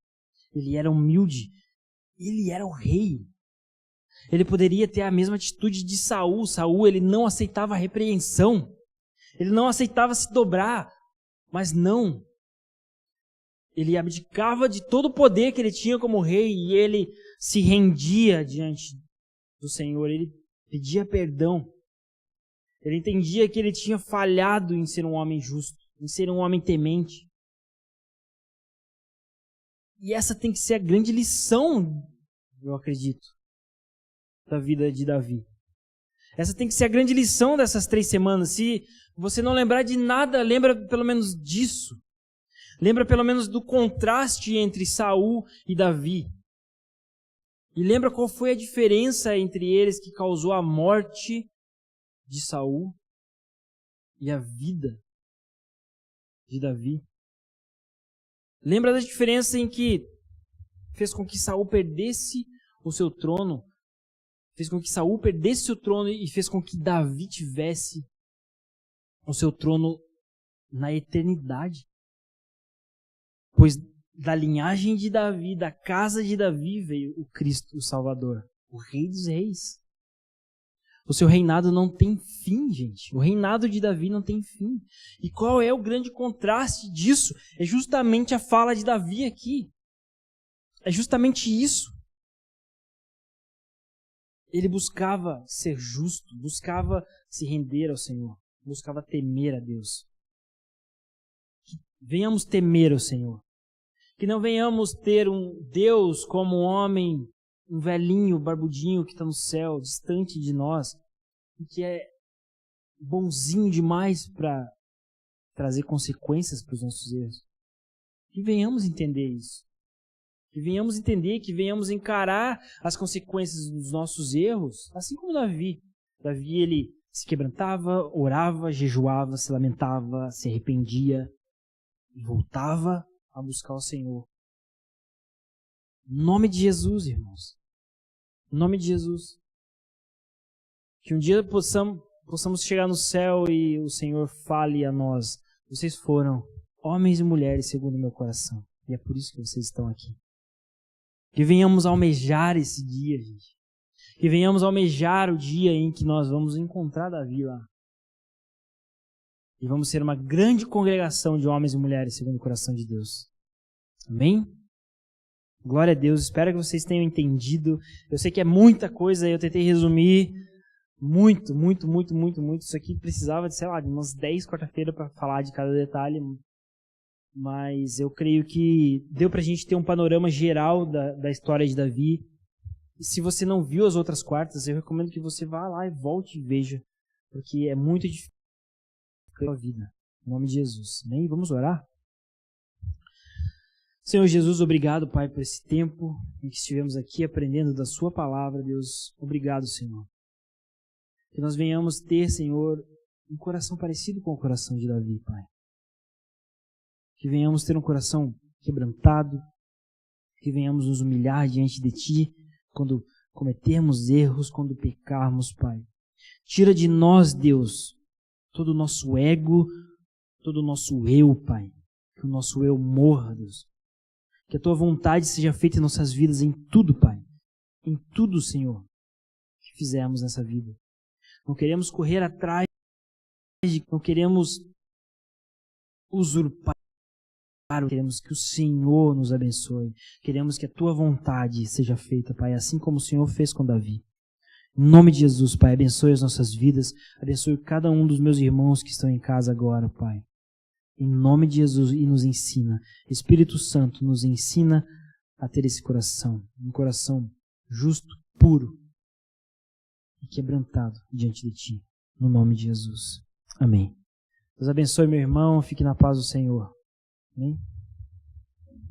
Ele era humilde. Ele era o rei. Ele poderia ter a mesma atitude de Saul. Saul, ele não aceitava a repreensão. Ele não aceitava se dobrar. Mas não. Ele abdicava de todo o poder que ele tinha como rei e ele se rendia diante do Senhor. Ele pedia perdão. Ele entendia que ele tinha falhado em ser um homem justo, em ser um homem temente. E essa tem que ser a grande lição, eu acredito, da vida de Davi. Essa tem que ser a grande lição dessas 3 semanas. Se você não lembrar de nada, lembra pelo menos disso. Lembra pelo menos do contraste entre Saul e Davi. E lembra qual foi a diferença entre eles que causou a morte de Saul e a vida de Davi. Lembra da diferença em que fez com que Saul perdesse o seu trono, fez com que Saul perdesse o trono e fez com que Davi tivesse o seu trono na eternidade. Pois da linhagem de Davi, da casa de Davi veio o Cristo, o Salvador, o Rei dos Reis. O seu reinado não tem fim, gente. O reinado de Davi não tem fim. E qual é o grande contraste disso? É justamente a fala de Davi aqui. É justamente isso. Ele buscava ser justo, buscava se render ao Senhor, buscava temer a Deus. Que venhamos temer ao Senhor. Que não venhamos ter um Deus como um homem, um velhinho, barbudinho que está no céu, distante de nós, e que é bonzinho demais para trazer consequências para os nossos erros. Que venhamos entender isso. Que venhamos entender, que venhamos encarar as consequências dos nossos erros, assim como Davi. Davi, ele se quebrantava, orava, jejuava, se lamentava, se arrependia e voltava a buscar o Senhor. Em nome de Jesus, irmãos. Em nome de Jesus. Que um dia possamos chegar no céu e o Senhor fale a nós: vocês foram homens e mulheres segundo o meu coração. E é por isso que vocês estão aqui. Que venhamos almejar esse dia, gente. Que venhamos almejar o dia em que nós vamos encontrar Davi lá. E vamos ser uma grande congregação de homens e mulheres segundo o coração de Deus. Amém? Glória a Deus. Espero que vocês tenham entendido. Eu sei que é muita coisa, eu tentei resumir muito. Isso aqui precisava de, sei lá, de umas 10 quarta-feira para falar de cada detalhe. Mas eu creio que deu pra gente ter um panorama geral da história de Davi. E se você não viu as outras quartas, eu recomendo que você vá lá e volte e veja. Porque é muito difícil a vida. Em nome de Jesus. Amém? Vamos orar? Senhor Jesus, obrigado, Pai, por esse tempo em que estivemos aqui aprendendo da Sua palavra, Deus. Obrigado, Senhor. Que nós venhamos ter, Senhor, um coração parecido com o coração de Davi, Pai. Que venhamos ter um coração quebrantado, que venhamos nos humilhar diante de Ti quando cometermos erros, quando pecarmos, Pai. Tira de nós, Deus, todo o nosso ego, todo o nosso eu, Pai. Que o nosso eu morra, Deus. Que a Tua vontade seja feita em nossas vidas, em tudo, Pai. Em tudo, Senhor, que fizermos nessa vida. Não queremos correr atrás, não queremos usurpar. Queremos que o Senhor nos abençoe. Queremos que a Tua vontade seja feita, Pai, assim como o Senhor fez com Davi. Em nome de Jesus, Pai, abençoe as nossas vidas. Abençoe cada um dos meus irmãos que estão em casa agora, Pai. Em nome de Jesus, e nos ensina. Espírito Santo, nos ensina a ter esse coração. Um coração justo, puro e quebrantado diante de Ti. No nome de Jesus. Amém. Deus abençoe, meu irmão. Fique na paz do Senhor. Amém?